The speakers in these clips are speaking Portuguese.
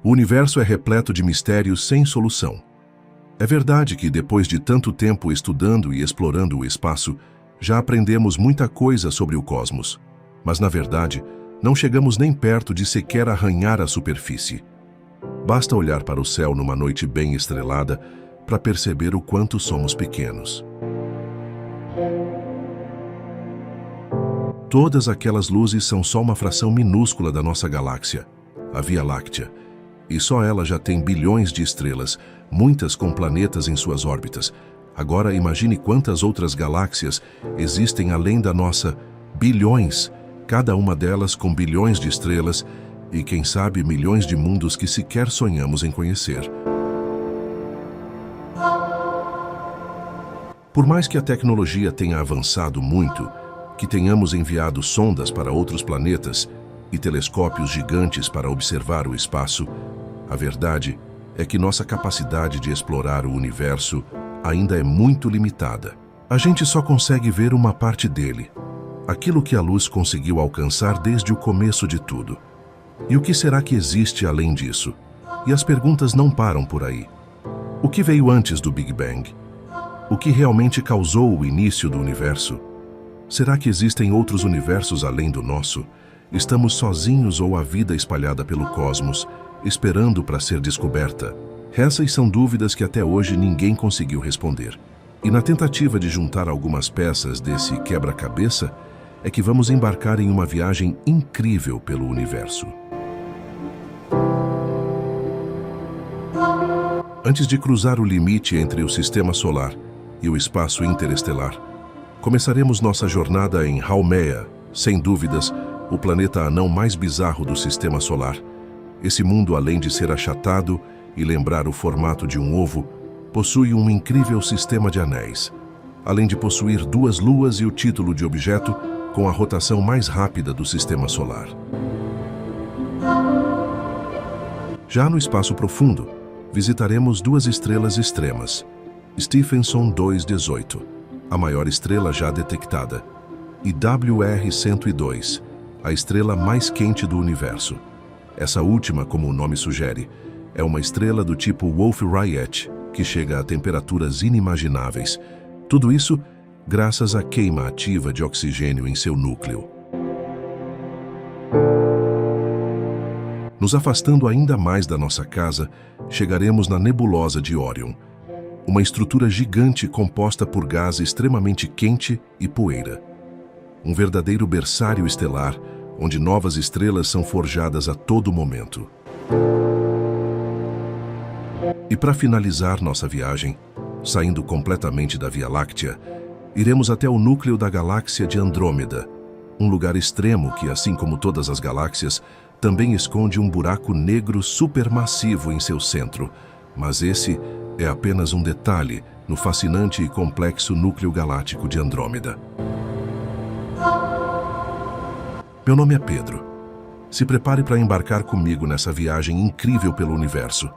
O universo é repleto de mistérios sem solução. É verdade que, depois de tanto tempo estudando e explorando o espaço, já aprendemos muita coisa sobre o cosmos. Mas, na verdade, não chegamos nem perto de sequer arranhar a superfície. Basta olhar para o céu numa noite bem estrelada para perceber o quanto somos pequenos. Todas aquelas luzes são só uma fração minúscula da nossa galáxia, a Via Láctea. E só ela já tem bilhões de estrelas, muitas com planetas em suas órbitas. Agora imagine quantas outras galáxias existem além da nossa. Bilhões, cada uma delas com bilhões de estrelas e, quem sabe, milhões de mundos que sequer sonhamos em conhecer. Por mais que a tecnologia tenha avançado muito, que tenhamos enviado sondas para outros planetas e telescópios gigantes para observar o espaço, a verdade é que nossa capacidade de explorar o universo ainda é muito limitada. A gente só consegue ver uma parte dele, aquilo que a luz conseguiu alcançar desde o começo de tudo. E o que será que existe além disso? E as perguntas não param por aí. O que veio antes do Big Bang? O que realmente causou o início do universo? Será que existem outros universos além do nosso? Estamos sozinhos ou a vida espalhada pelo cosmos, esperando para ser descoberta? Essas são dúvidas que até hoje ninguém conseguiu responder. E na tentativa de juntar algumas peças desse quebra-cabeça, é que vamos embarcar em uma viagem incrível pelo universo. Antes de cruzar o limite entre o Sistema Solar e o espaço interestelar, começaremos nossa jornada em Haumea, sem dúvidas, o planeta anão mais bizarro do Sistema Solar. Esse mundo, além de ser achatado e lembrar o formato de um ovo, possui um incrível sistema de anéis, além de possuir 2 luas e o título de objeto com a rotação mais rápida do Sistema Solar. Já no espaço profundo, visitaremos 2 estrelas extremas, Stephenson 218, a maior estrela já detectada, e WR-102, a estrela mais quente do universo. Essa última, como o nome sugere, é uma estrela do tipo Wolf-Rayet, que chega a temperaturas inimagináveis. Tudo isso graças à queima ativa de oxigênio em seu núcleo. Nos afastando ainda mais da nossa casa, chegaremos na nebulosa de Órion, uma estrutura gigante composta por gás extremamente quente e poeira. Um verdadeiro berçário estelar, onde novas estrelas são forjadas a todo momento. E para finalizar nossa viagem, saindo completamente da Via Láctea, iremos até o núcleo da galáxia de Andrômeda, um lugar extremo que, assim como todas as galáxias, também esconde um buraco negro supermassivo em seu centro. Mas esse é apenas um detalhe no fascinante e complexo núcleo galáctico de Andrômeda. Meu nome é Pedro. Se prepare para embarcar comigo nessa viagem incrível pelo universo.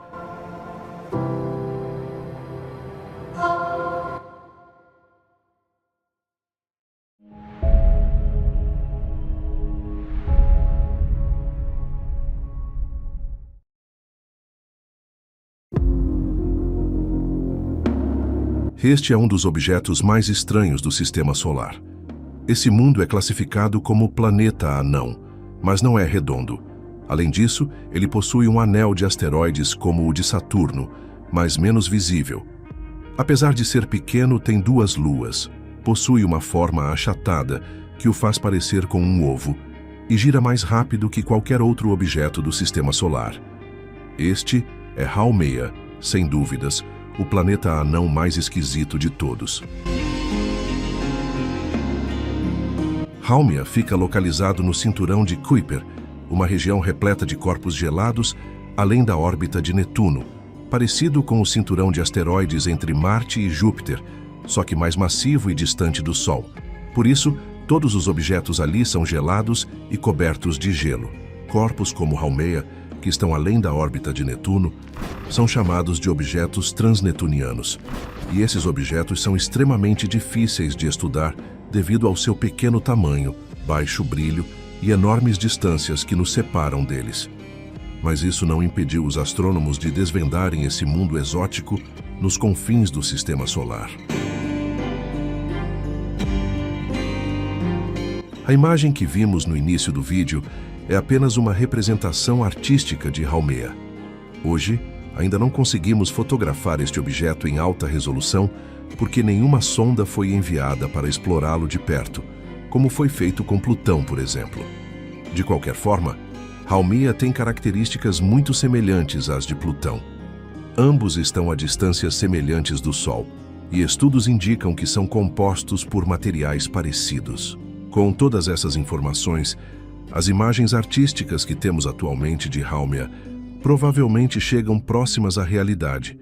Este é um dos objetos mais estranhos do Sistema Solar. Esse mundo é classificado como planeta anão, mas não é redondo. Além disso, ele possui um anel de asteroides como o de Saturno, mas menos visível. Apesar de ser pequeno, tem 2 luas, possui uma forma achatada que o faz parecer com um ovo e gira mais rápido que qualquer outro objeto do Sistema Solar. Este é Haumea, sem dúvidas, o planeta anão mais esquisito de todos. Haumea fica localizado no cinturão de Kuiper, uma região repleta de corpos gelados, além da órbita de Netuno, parecido com o cinturão de asteroides entre Marte e Júpiter, só que mais massivo e distante do Sol. Por isso, todos os objetos ali são gelados e cobertos de gelo. Corpos como Haumea, que estão além da órbita de Netuno, são chamados de objetos transnetunianos. E esses objetos são extremamente difíceis de estudar devido ao seu pequeno tamanho, baixo brilho e enormes distâncias que nos separam deles. mas isso não impediu os astrônomos de desvendarem esse mundo exótico nos confins do Sistema Solar. A imagem que vimos no início do vídeo é apenas uma representação artística de Haumea. Hoje, ainda não conseguimos fotografar este objeto em alta resolução porque nenhuma sonda foi enviada para explorá-lo de perto, como foi feito com Plutão, por exemplo. De qualquer forma, Haumea tem características muito semelhantes às de Plutão. Ambos estão a distâncias semelhantes do Sol, e estudos indicam que são compostos por materiais parecidos. Com todas essas informações, as imagens artísticas que temos atualmente de Haumea provavelmente chegam próximas à realidade,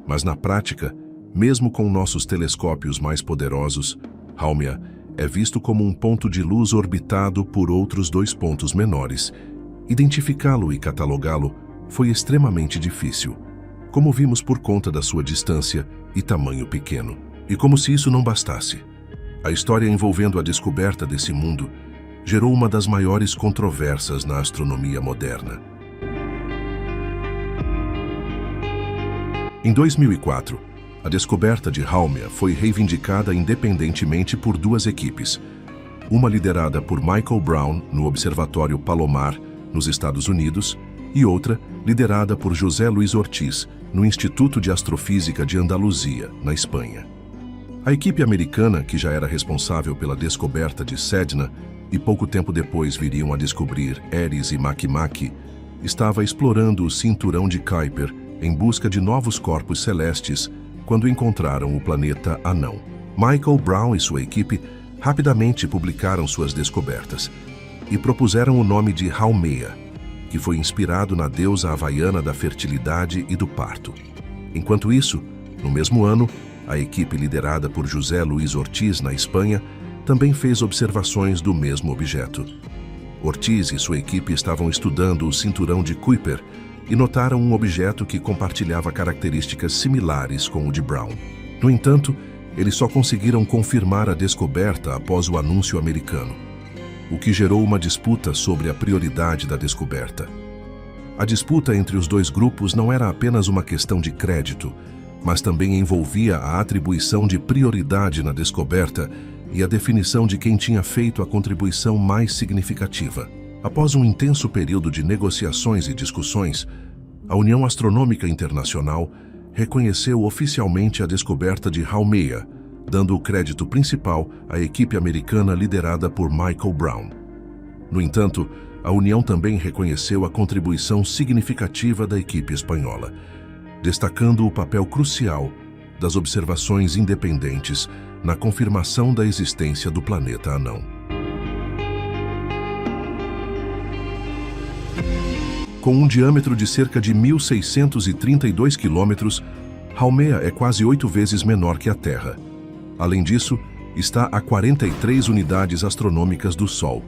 mas na prática, mesmo com nossos telescópios mais poderosos, Haumea é visto como um ponto de luz orbitado por outros 2 pontos menores. Identificá-lo e catalogá-lo foi extremamente difícil, como vimos por conta da sua distância e tamanho pequeno. E como se isso não bastasse, a história envolvendo a descoberta desse mundo gerou uma das maiores controvérsias na astronomia moderna. Em 2004, a descoberta de Haumea foi reivindicada independentemente por 2 equipes, uma liderada por Michael Brown no Observatório Palomar, nos Estados Unidos, e outra liderada por José Luis Ortiz, no Instituto de Astrofísica de Andaluzia, na Espanha. A equipe americana, que já era responsável pela descoberta de Sedna e pouco tempo depois viriam a descobrir Eris e Makemake, estava explorando o cinturão de Kuiper em busca de novos corpos celestes quando encontraram o planeta Anão. Michael Brown e sua equipe rapidamente publicaram suas descobertas e propuseram o nome de Haumea, que foi inspirado na deusa havaiana da fertilidade e do parto. Enquanto isso, no mesmo ano, a equipe liderada por José Luis Ortiz, na Espanha, também fez observações do mesmo objeto. Ortiz e sua equipe estavam estudando o cinturão de Kuiper e notaram um objeto que compartilhava características similares com o de Brown. No entanto, eles só conseguiram confirmar a descoberta após o anúncio americano, o que gerou uma disputa sobre a prioridade da descoberta. A disputa entre os 2 grupos não era apenas uma questão de crédito, mas também envolvia a atribuição de prioridade na descoberta e a definição de quem tinha feito a contribuição mais significativa. Após um intenso período de negociações e discussões, a União Astronômica Internacional reconheceu oficialmente a descoberta de Haumea, dando o crédito principal à equipe americana liderada por Michael Brown. No entanto, a União também reconheceu a contribuição significativa da equipe espanhola, destacando o papel crucial das observações independentes na confirmação da existência do planeta Anão. Com um diâmetro de cerca de 1.632 quilômetros, Haumea é quase 8 vezes menor que a Terra. Além disso, está a 43 unidades astronômicas do Sol.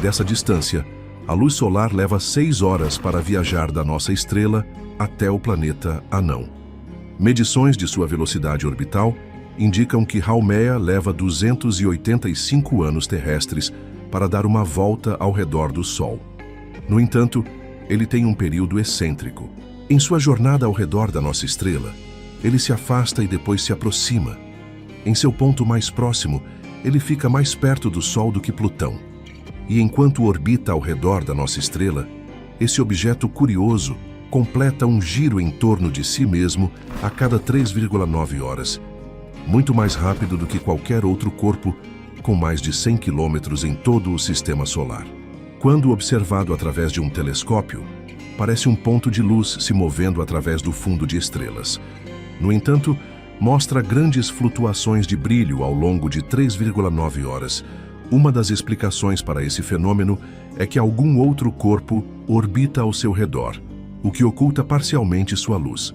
Dessa distância, a luz solar leva 6 horas para viajar da nossa estrela até o planeta Anão. Medições de sua velocidade orbital indicam que Haumea leva 285 anos terrestres para dar uma volta ao redor do Sol. No entanto, ele tem um período excêntrico. Em sua jornada ao redor da nossa estrela, ele se afasta e depois se aproxima. Em seu ponto mais próximo, ele fica mais perto do Sol do que Plutão. E enquanto orbita ao redor da nossa estrela, esse objeto curioso completa um giro em torno de si mesmo a cada 3,9 horas, muito mais rápido do que qualquer outro corpo com mais de 100 quilômetros em todo o Sistema Solar. Quando observado através de um telescópio, parece um ponto de luz se movendo através do fundo de estrelas. No entanto, mostra grandes flutuações de brilho ao longo de 3,9 horas. Uma das explicações para esse fenômeno é que algum outro corpo orbita ao seu redor, o que oculta parcialmente sua luz,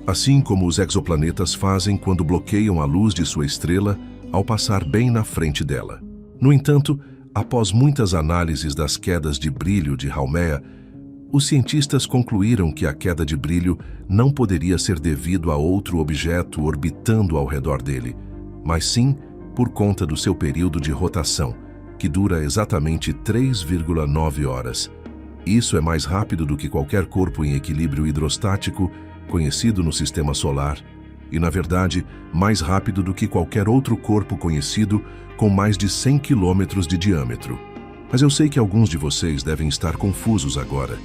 assim como os exoplanetas fazem quando bloqueiam a luz de sua estrela ao passar bem na frente dela. No entanto, após muitas análises das quedas de brilho de Haumea, os cientistas concluíram que a queda de brilho não poderia ser devido a outro objeto orbitando ao redor dele, mas sim por conta do seu período de rotação, que dura exatamente 3,9 horas. Isso é mais rápido do que qualquer corpo em equilíbrio hidrostático conhecido no Sistema Solar e, na verdade, mais rápido do que qualquer outro corpo conhecido com mais de 100 quilômetros de diâmetro. Mas eu sei que alguns de vocês devem estar confusos agora.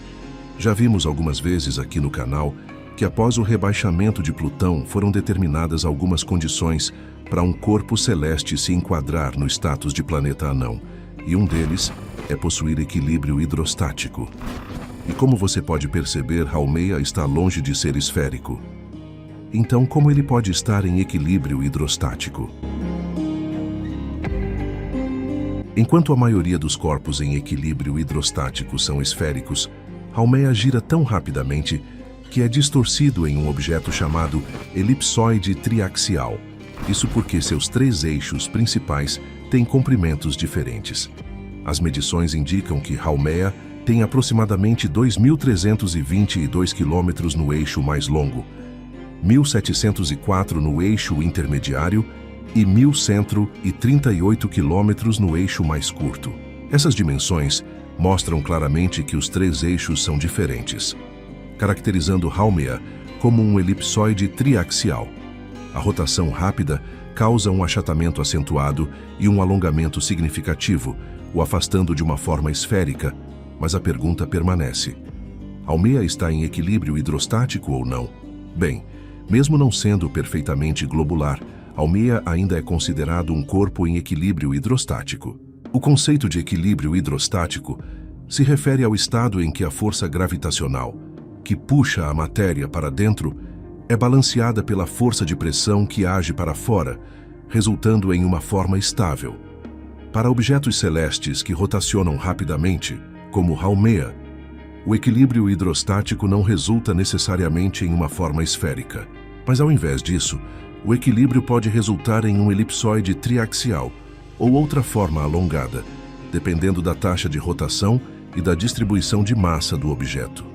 Já vimos algumas vezes aqui no canal que após o rebaixamento de Plutão foram determinadas algumas condições para um corpo celeste se enquadrar no status de planeta anão, e um deles é possuir equilíbrio hidrostático. E como você pode perceber, Haumea está longe de ser esférico. Então, como ele pode estar em equilíbrio hidrostático? Enquanto a maioria dos corpos em equilíbrio hidrostático são esféricos, Haumea gira tão rapidamente que é distorcido em um objeto chamado elipsoide triaxial. Isso porque seus 3 eixos principais têm comprimentos diferentes. As medições indicam que Haumea tem aproximadamente 2.322 km no eixo mais longo, 1.704 no eixo intermediário e 1.138 km no eixo mais curto. Essas dimensões mostram claramente que os 3 eixos são diferentes, caracterizando Haumea como um elipsoide triaxial. A rotação rápida causa um achatamento acentuado e um alongamento significativo, o afastando de uma forma esférica, mas a pergunta permanece: Haumea está em equilíbrio hidrostático ou não? Bem, mesmo não sendo perfeitamente globular, Haumea ainda é considerado um corpo em equilíbrio hidrostático. O conceito de equilíbrio hidrostático se refere ao estado em que a força gravitacional, que puxa a matéria para dentro, é balanceada pela força de pressão que age para fora, resultando em uma forma estável. Para objetos celestes que rotacionam rapidamente, como Haumea, o equilíbrio hidrostático não resulta necessariamente em uma forma esférica, mas ao invés disso, o equilíbrio pode resultar em um elipsoide triaxial ou outra forma alongada, dependendo da taxa de rotação e da distribuição de massa do objeto.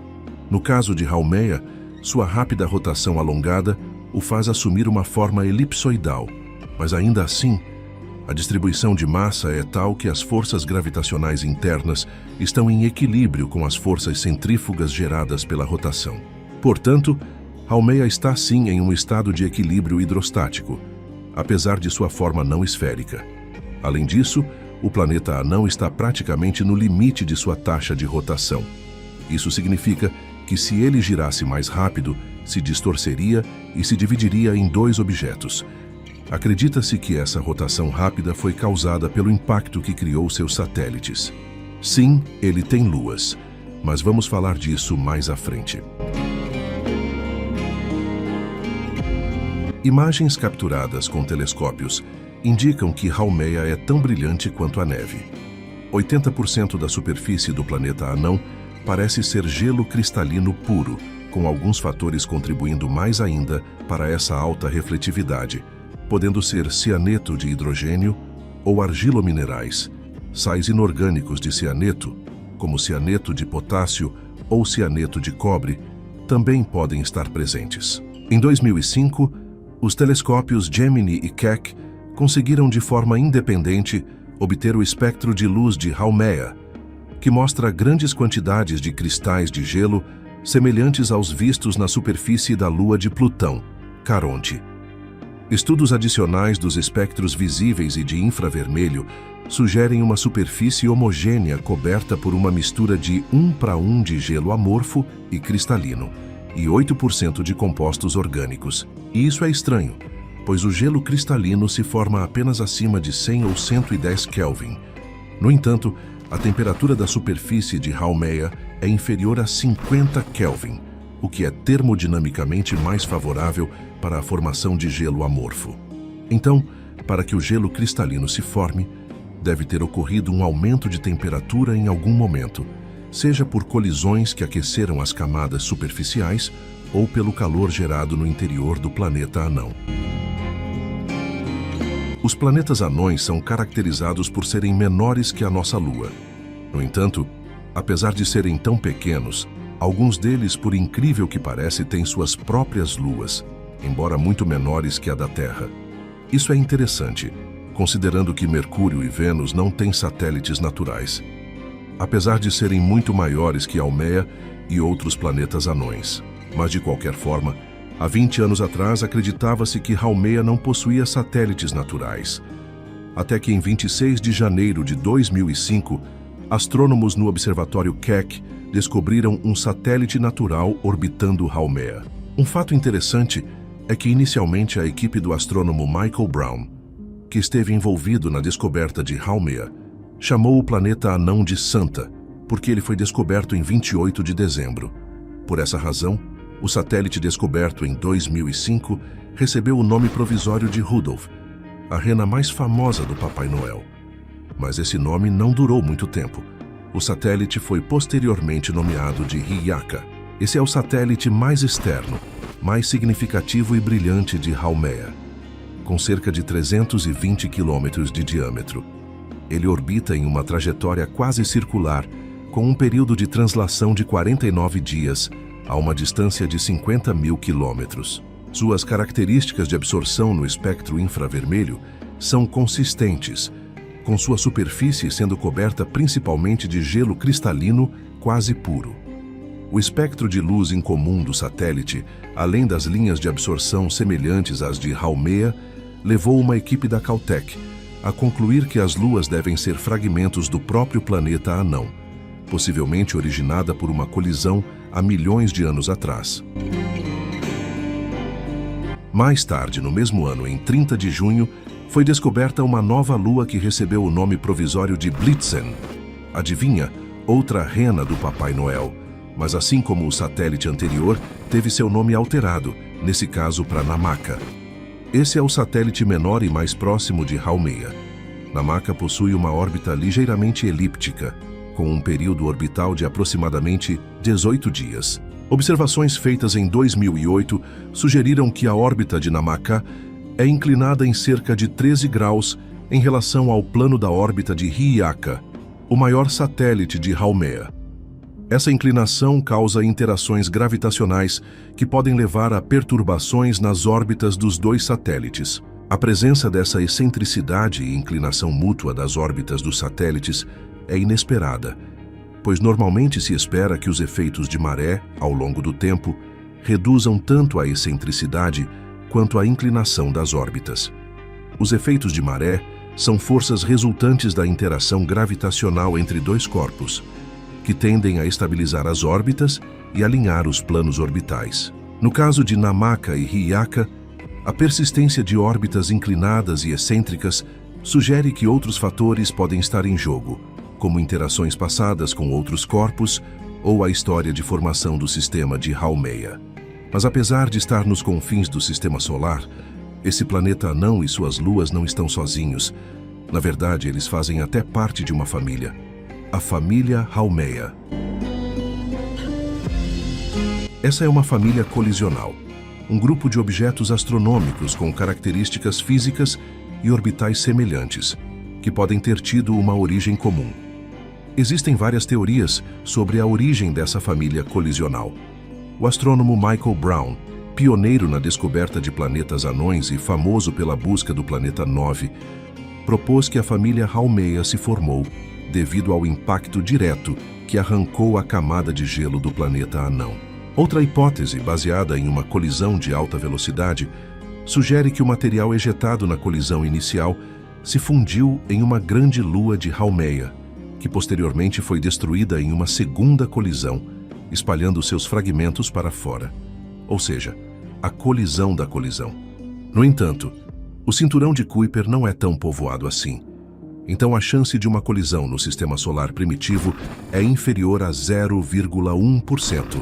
No caso de Haumea, sua rápida rotação alongada o faz assumir uma forma elipsoidal, mas ainda assim, a distribuição de massa é tal que as forças gravitacionais internas estão em equilíbrio com as forças centrífugas geradas pela rotação. Portanto, Haumea está sim em um estado de equilíbrio hidrostático, apesar de sua forma não esférica. Além disso, o planeta anão está praticamente no limite de sua taxa de rotação. Isso significa que se ele girasse mais rápido, se distorceria e se dividiria em 2 objetos. Acredita-se que essa rotação rápida foi causada pelo impacto que criou seus satélites. Sim, ele tem luas, mas vamos falar disso mais à frente. Imagens capturadas com telescópios indicam que Haumea é tão brilhante quanto a neve. 80% da superfície do planeta anão parece ser gelo cristalino puro, com alguns fatores contribuindo mais ainda para essa alta refletividade, podendo ser cianeto de hidrogênio ou argilominerais, sais inorgânicos de cianeto, como cianeto de potássio ou cianeto de cobre, também podem estar presentes. Em 2005, os telescópios Gemini e Keck conseguiram de forma independente obter o espectro de luz de Haumea, que mostra grandes quantidades de cristais de gelo semelhantes aos vistos na superfície da Lua de Plutão, Caronte. Estudos adicionais dos espectros visíveis e de infravermelho sugerem uma superfície homogênea coberta por uma mistura de 1:1 de gelo amorfo e cristalino e 8% de compostos orgânicos. E isso é estranho, pois o gelo cristalino se forma apenas acima de 100 ou 110 Kelvin. No entanto, a temperatura da superfície de Haumea é inferior a 50 Kelvin, o que é termodinamicamente mais favorável para a formação de gelo amorfo. Então, para que o gelo cristalino se forme, deve ter ocorrido um aumento de temperatura em algum momento, seja por colisões que aqueceram as camadas superficiais ou pelo calor gerado no interior do planeta anão. Os planetas anões são caracterizados por serem menores que a nossa Lua. No entanto, apesar de serem tão pequenos, alguns deles, por incrível que pareça, têm suas próprias luas, embora muito menores que a da Terra. Isso é interessante, considerando que Mercúrio e Vênus não têm satélites naturais. apesar de serem muito maiores que Haumea e outros planetas anões. Mas, de qualquer forma, há 20 anos atrás acreditava-se que Haumea não possuía satélites naturais. Até que em 26 de janeiro de 2005, astrônomos no observatório Keck descobriram um satélite natural orbitando Haumea. Um fato interessante é que inicialmente a equipe do astrônomo Michael Brown, que esteve envolvido na descoberta de Haumea, chamou o planeta anão de Santa, porque ele foi descoberto em 28 de dezembro. Por essa razão, o satélite descoberto em 2005 recebeu o nome provisório de Rudolph, a rena mais famosa do Papai Noel. Mas esse nome não durou muito tempo. O satélite foi posteriormente nomeado de Hi'iaka. Esse é o satélite mais externo, mais significativo e brilhante de Haumea, com cerca de 320 quilômetros de diâmetro. Ele orbita em uma trajetória quase circular, com um período de translação de 49 dias, a uma distância de 50 mil quilômetros. Suas características de absorção no espectro infravermelho são consistentes, com sua superfície sendo coberta principalmente de gelo cristalino quase puro. O espectro de luz incomum do satélite, além das linhas de absorção semelhantes às de Haumea, levou uma equipe da Caltech a concluir que as luas devem ser fragmentos do próprio planeta anão, possivelmente originada por uma colisão há milhões de anos atrás. Mais tarde, no mesmo ano, em 30 de junho, foi descoberta uma nova lua que recebeu o nome provisório de Blitzen. Adivinha? Outra rena do Papai Noel. Mas assim como o satélite anterior, teve seu nome alterado, nesse caso para Namaka. Esse é o satélite menor e mais próximo de Haumea. Namaka possui uma órbita ligeiramente elíptica, com um período orbital de aproximadamente 18 dias. Observações feitas em 2008 sugeriram que a órbita de Namaka é inclinada em cerca de 13 graus em relação ao plano da órbita de Hi'iaka, o maior satélite de Haumea. Essa inclinação causa interações gravitacionais que podem levar a perturbações nas órbitas dos dois satélites. A presença dessa excentricidade e inclinação mútua das órbitas dos satélites é inesperada, pois normalmente se espera que os efeitos de maré, ao longo do tempo, reduzam tanto a excentricidade quanto a inclinação das órbitas. Os efeitos de maré são forças resultantes da interação gravitacional entre dois corpos, que tendem a estabilizar as órbitas e alinhar os planos orbitais. No caso de Namaka e Hi'iaka, a persistência de órbitas inclinadas e excêntricas sugere que outros fatores podem estar em jogo, como interações passadas com outros corpos ou a história de formação do sistema de Haumea. Mas apesar de estar nos confins do sistema solar, esse planeta anão e suas luas não estão sozinhos. Na verdade, eles fazem até parte de uma família, a família Haumea. Essa é uma família colisional, um grupo de objetos astronômicos com características físicas e orbitais semelhantes, que podem ter tido uma origem comum. Existem várias teorias sobre a origem dessa família colisional. O astrônomo Michael Brown, pioneiro na descoberta de planetas anões e famoso pela busca do planeta 9, propôs que a família Haumea se formou devido ao impacto direto que arrancou a camada de gelo do planeta anão. Outra hipótese, baseada em uma colisão de alta velocidade, sugere que o material ejetado na colisão inicial se fundiu em uma grande lua de Haumea, que posteriormente foi destruída em uma segunda colisão, espalhando seus fragmentos para fora. Ou seja, a colisão da colisão. No entanto, o cinturão de Kuiper não é tão povoado assim. Então a chance de uma colisão no sistema solar primitivo é inferior a 0,1%.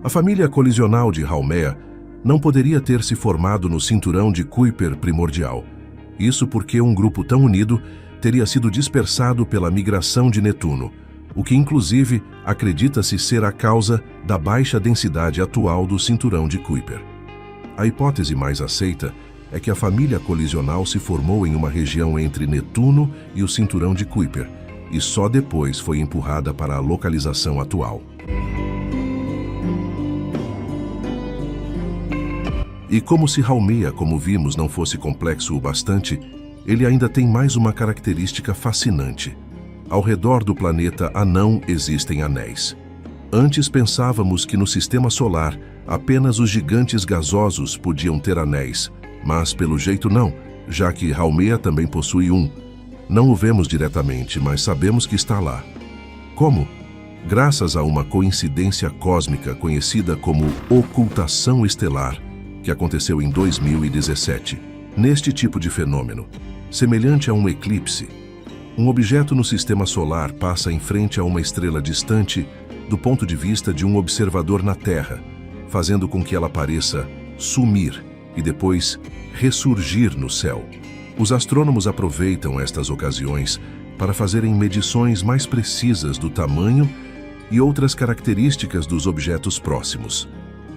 A família colisional de Haumea não poderia ter se formado no cinturão de Kuiper primordial. Isso porque um grupo tão unido teria sido dispersado pela migração de Netuno, o que inclusive acredita-se ser a causa da baixa densidade atual do cinturão de Kuiper. A hipótese mais aceita é que a família colisional se formou em uma região entre Netuno e o cinturão de Kuiper, e só depois foi empurrada para a localização atual. E como se Haumea, como vimos, não fosse complexo o bastante, ele ainda tem mais uma característica fascinante: ao redor do planeta anão existem anéis. Antes pensávamos que no sistema solar apenas os gigantes gasosos podiam ter anéis, mas pelo jeito não, já que Haumea também possui um. Não o vemos diretamente, mas sabemos que está lá. Como? Graças a uma coincidência cósmica conhecida como ocultação estelar, que aconteceu em 2017. Neste tipo de fenômeno, semelhante a um eclipse, um objeto no sistema solar passa em frente a uma estrela distante do ponto de vista de um observador na Terra, fazendo com que ela pareça sumir e depois ressurgir no céu. Os astrônomos aproveitam estas ocasiões para fazerem medições mais precisas do tamanho e outras características dos objetos próximos.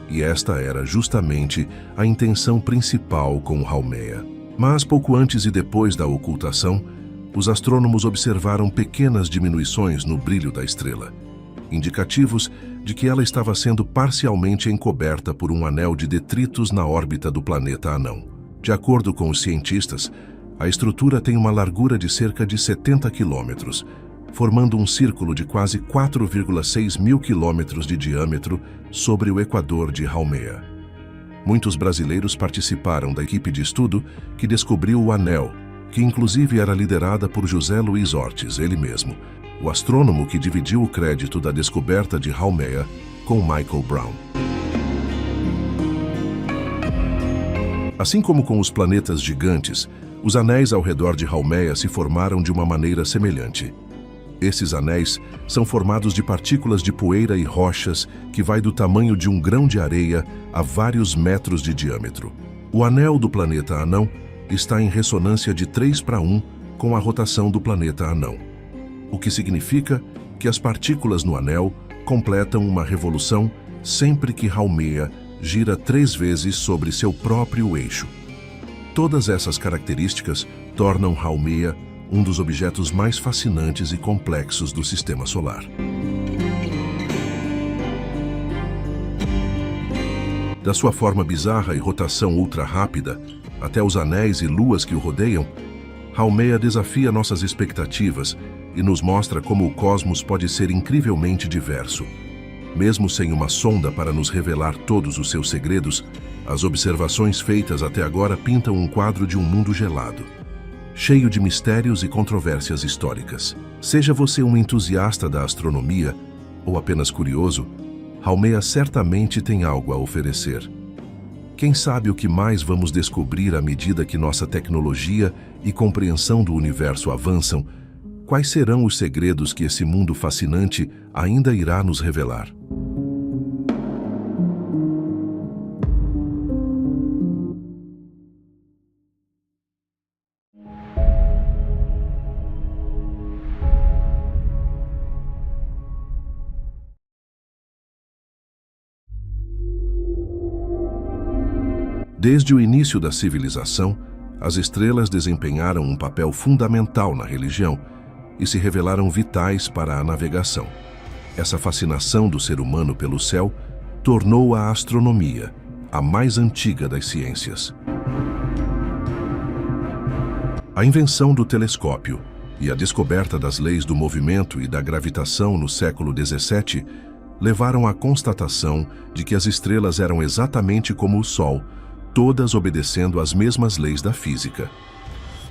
E esta era justamente a intenção principal com Haumea. Mas pouco antes e depois da ocultação, os astrônomos observaram pequenas diminuições no brilho da estrela, indicativos de que ela estava sendo parcialmente encoberta por um anel de detritos na órbita do planeta anão. De acordo com os cientistas, a estrutura tem uma largura de cerca de 70 quilômetros, formando um círculo de quase 4,6 mil quilômetros de diâmetro sobre o equador de Haumea. Muitos brasileiros participaram da equipe de estudo que descobriu o anel, que inclusive era liderada por José Luiz Ortiz, ele mesmo, o astrônomo que dividiu o crédito da descoberta de Haumea com Michael Brown. Assim como com os planetas gigantes, os anéis ao redor de Haumea se formaram de uma maneira semelhante. Esses anéis são formados de partículas de poeira e rochas que vai do tamanho de um grão de areia a vários metros de diâmetro. O anel do planeta anão está em ressonância de 3:1 com a rotação do planeta anão, o que significa que as partículas no anel completam uma revolução sempre que Haumea gira 3 vezes sobre seu próprio eixo. Todas essas características tornam Haumea um dos objetos mais fascinantes e complexos do sistema solar. Da sua forma bizarra e rotação ultra-rápida, até os anéis e luas que o rodeiam, Haumea desafia nossas expectativas e nos mostra como o cosmos pode ser incrivelmente diverso. Mesmo sem uma sonda para nos revelar todos os seus segredos, as observações feitas até agora pintam um quadro de um mundo gelado, cheio de mistérios e controvérsias históricas. Seja você um entusiasta da astronomia ou apenas curioso, Haumea certamente tem algo a oferecer. Quem sabe o que mais vamos descobrir à medida que nossa tecnologia e compreensão do universo avançam? Quais serão os segredos que esse mundo fascinante ainda irá nos revelar? Desde o início da civilização, as estrelas desempenharam um papel fundamental na religião e se revelaram vitais para a navegação. Essa fascinação do ser humano pelo céu tornou a astronomia a mais antiga das ciências. A invenção do telescópio e a descoberta das leis do movimento e da gravitação no século XVII levaram à constatação de que as estrelas eram exatamente como o Sol, todas obedecendo às mesmas leis da física.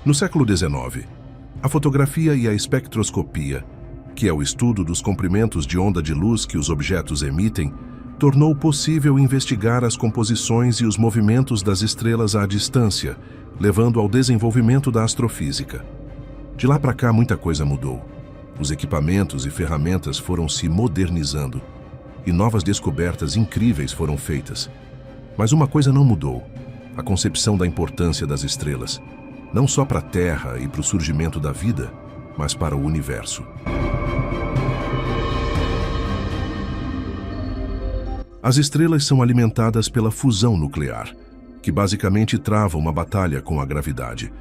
No século XIX, a fotografia e a espectroscopia, que é o estudo dos comprimentos de onda de luz que os objetos emitem, tornou possível investigar as composições e os movimentos das estrelas à distância, levando ao desenvolvimento da astrofísica. De lá para cá, muita coisa mudou. Os equipamentos e ferramentas foram se modernizando e novas descobertas incríveis foram feitas. Mas uma coisa não mudou: a concepção da importância das estrelas, não só para a Terra e para o surgimento da vida, mas para o universo. As estrelas são alimentadas pela fusão nuclear, que basicamente trava uma batalha com a gravidade.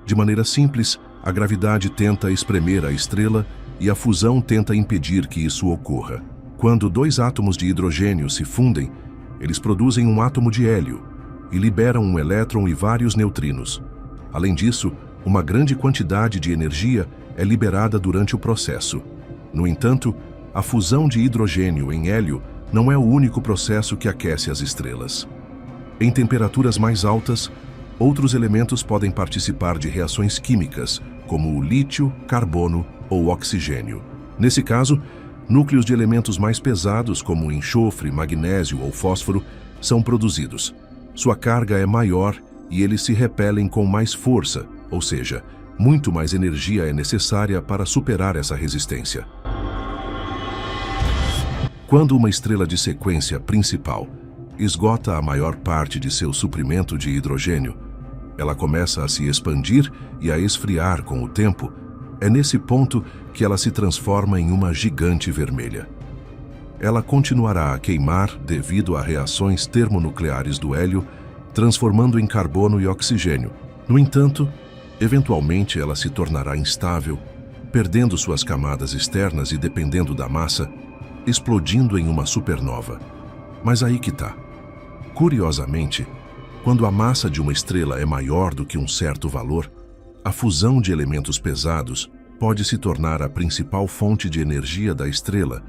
De maneira simples, a gravidade tenta espremer a estrela e a fusão tenta impedir que isso ocorra. Quando 2 átomos de hidrogênio se fundem, eles produzem um átomo de hélio e liberam um elétron e vários neutrinos. Além disso, uma grande quantidade de energia é liberada durante o processo. No entanto, a fusão de hidrogênio em hélio não é o único processo que aquece as estrelas. Em temperaturas mais altas, outros elementos podem participar de reações químicas, como o lítio, carbono ou oxigênio. Nesse caso, núcleos de elementos mais pesados, como enxofre, magnésio ou fósforo, são produzidos. Sua carga é maior e eles se repelem com mais força, ou seja, muito mais energia é necessária para superar essa resistência. Quando uma estrela de sequência principal esgota a maior parte de seu suprimento de hidrogênio, ela começa a se expandir e a esfriar com o tempo. É nesse ponto que ela se transforma em uma gigante vermelha. Ela continuará a queimar devido a reações termonucleares do hélio, transformando em carbono e oxigênio. No entanto, eventualmente ela se tornará instável, perdendo suas camadas externas e, dependendo da massa, explodindo em uma supernova. Mas aí que tá. Curiosamente, quando a massa de uma estrela é maior do que um certo valor, a fusão de elementos pesados pode se tornar a principal fonte de energia da estrela,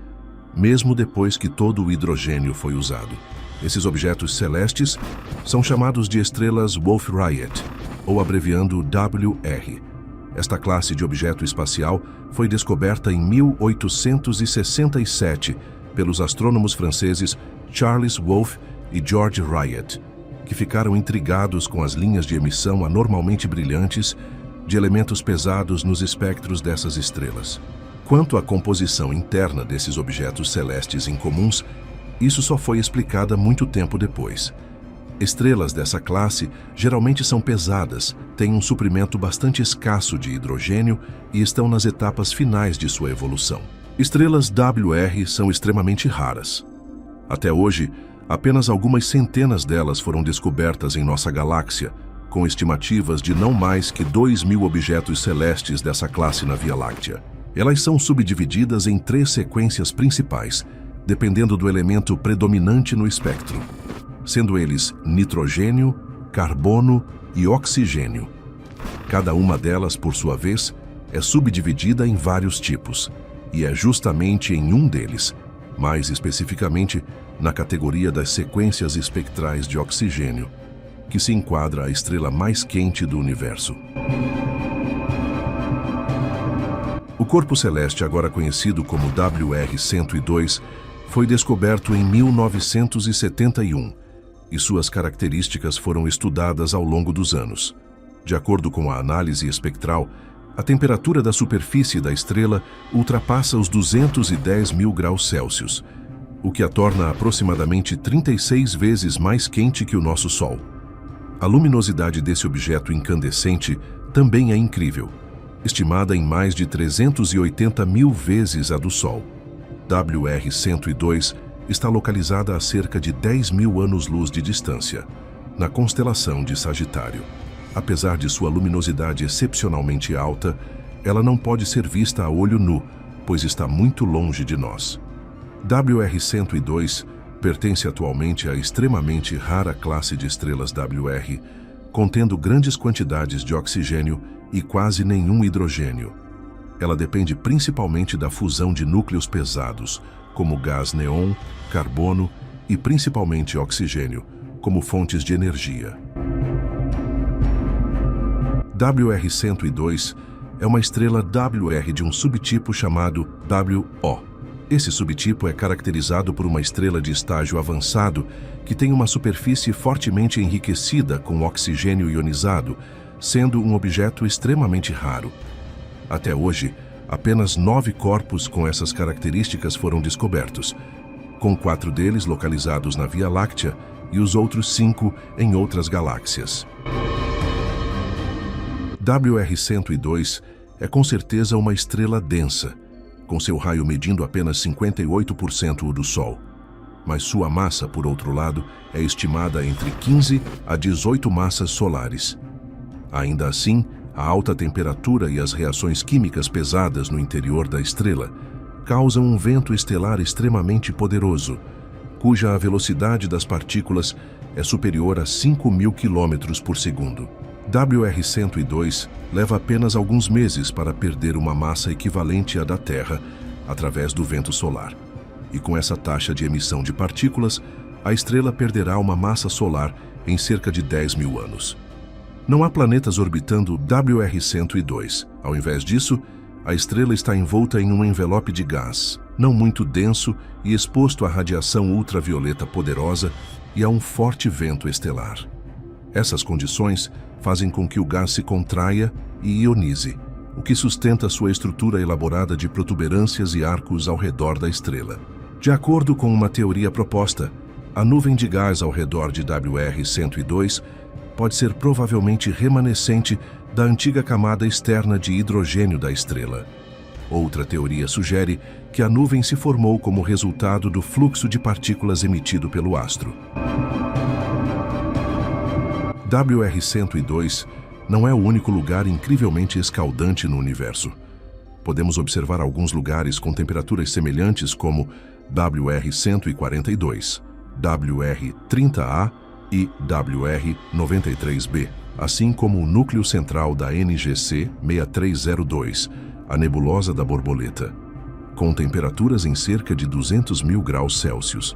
mesmo depois que todo o hidrogênio foi usado. Esses objetos celestes são chamados de estrelas Wolf-Rayet, ou abreviando WR. Esta classe de objeto espacial foi descoberta em 1867 pelos astrônomos franceses Charles Wolf e George Rayet, que ficaram intrigados com as linhas de emissão anormalmente brilhantes de elementos pesados nos espectros dessas estrelas. Quanto à composição interna desses objetos celestes incomuns, isso só foi explicado muito tempo depois. Estrelas dessa classe geralmente são pesadas, têm um suprimento bastante escasso de hidrogênio e estão nas etapas finais de sua evolução. Estrelas WR são extremamente raras. Até hoje, apenas algumas centenas delas foram descobertas em nossa galáxia, com estimativas de não mais que 2.000 objetos celestes dessa classe na Via Láctea. Elas são subdivididas em 3 sequências principais, dependendo do elemento predominante no espectro, sendo eles nitrogênio, carbono e oxigênio. Cada uma delas, por sua vez, é subdividida em vários tipos, e é justamente em um deles, mais especificamente na categoria das sequências espectrais de oxigênio, que se enquadra a estrela mais quente do universo. O corpo celeste, agora conhecido como WR-102, foi descoberto em 1971 e suas características foram estudadas ao longo dos anos. De acordo com a análise espectral, a temperatura da superfície da estrela ultrapassa os 210.000 graus Celsius, o que a torna aproximadamente 36 vezes mais quente que o nosso Sol. A luminosidade desse objeto incandescente também é incrível, estimada em mais de 380.000 vezes a do Sol. WR-102 está localizada a cerca de 10.000 anos-luz de distância, na constelação de Sagitário. Apesar de sua luminosidade excepcionalmente alta, ela não pode ser vista a olho nu, pois está muito longe de nós. WR-102 pertence atualmente à extremamente rara classe de estrelas WR, contendo grandes quantidades de oxigênio e quase nenhum hidrogênio. Ela depende principalmente da fusão de núcleos pesados, como gás neon, carbono e principalmente oxigênio, como fontes de energia. WR-102 é uma estrela WR de um subtipo chamado WO. Esse subtipo é caracterizado por uma estrela de estágio avançado que tem uma superfície fortemente enriquecida com oxigênio ionizado, sendo um objeto extremamente raro. Até hoje, apenas 9 corpos com essas características foram descobertos, com 4 deles localizados na Via Láctea e os outros 5 em outras galáxias. WR-102 é com certeza uma estrela densa, com seu raio medindo apenas 58% o do Sol. Mas sua massa, por outro lado, é estimada entre 15 a 18 massas solares. Ainda assim, a alta temperatura e as reações químicas pesadas no interior da estrela causam um vento estelar extremamente poderoso, cuja velocidade das partículas é superior a 5.000 km por segundo. WR-102 leva apenas alguns meses para perder uma massa equivalente à da Terra através do vento solar. E com essa taxa de emissão de partículas, a estrela perderá uma massa solar em cerca de 10 mil anos. Não há planetas orbitando WR-102. Ao invés disso, a estrela está envolta em um envelope de gás, não muito denso e exposto à radiação ultravioleta poderosa e a um forte vento estelar. Essas condições fazem com que o gás se contraia e ionize, o que sustenta sua estrutura elaborada de protuberâncias e arcos ao redor da estrela. De acordo com uma teoria proposta, a nuvem de gás ao redor de WR-102 pode ser provavelmente remanescente da antiga camada externa de hidrogênio da estrela. Outra teoria sugere que a nuvem se formou como resultado do fluxo de partículas emitido pelo astro. WR-102 não é o único lugar incrivelmente escaldante no universo. Podemos observar alguns lugares com temperaturas semelhantes como WR-142, WR-30A e WR-93b, assim como o núcleo central da NGC 6302, a nebulosa da borboleta, com temperaturas em cerca de 200 mil graus Celsius.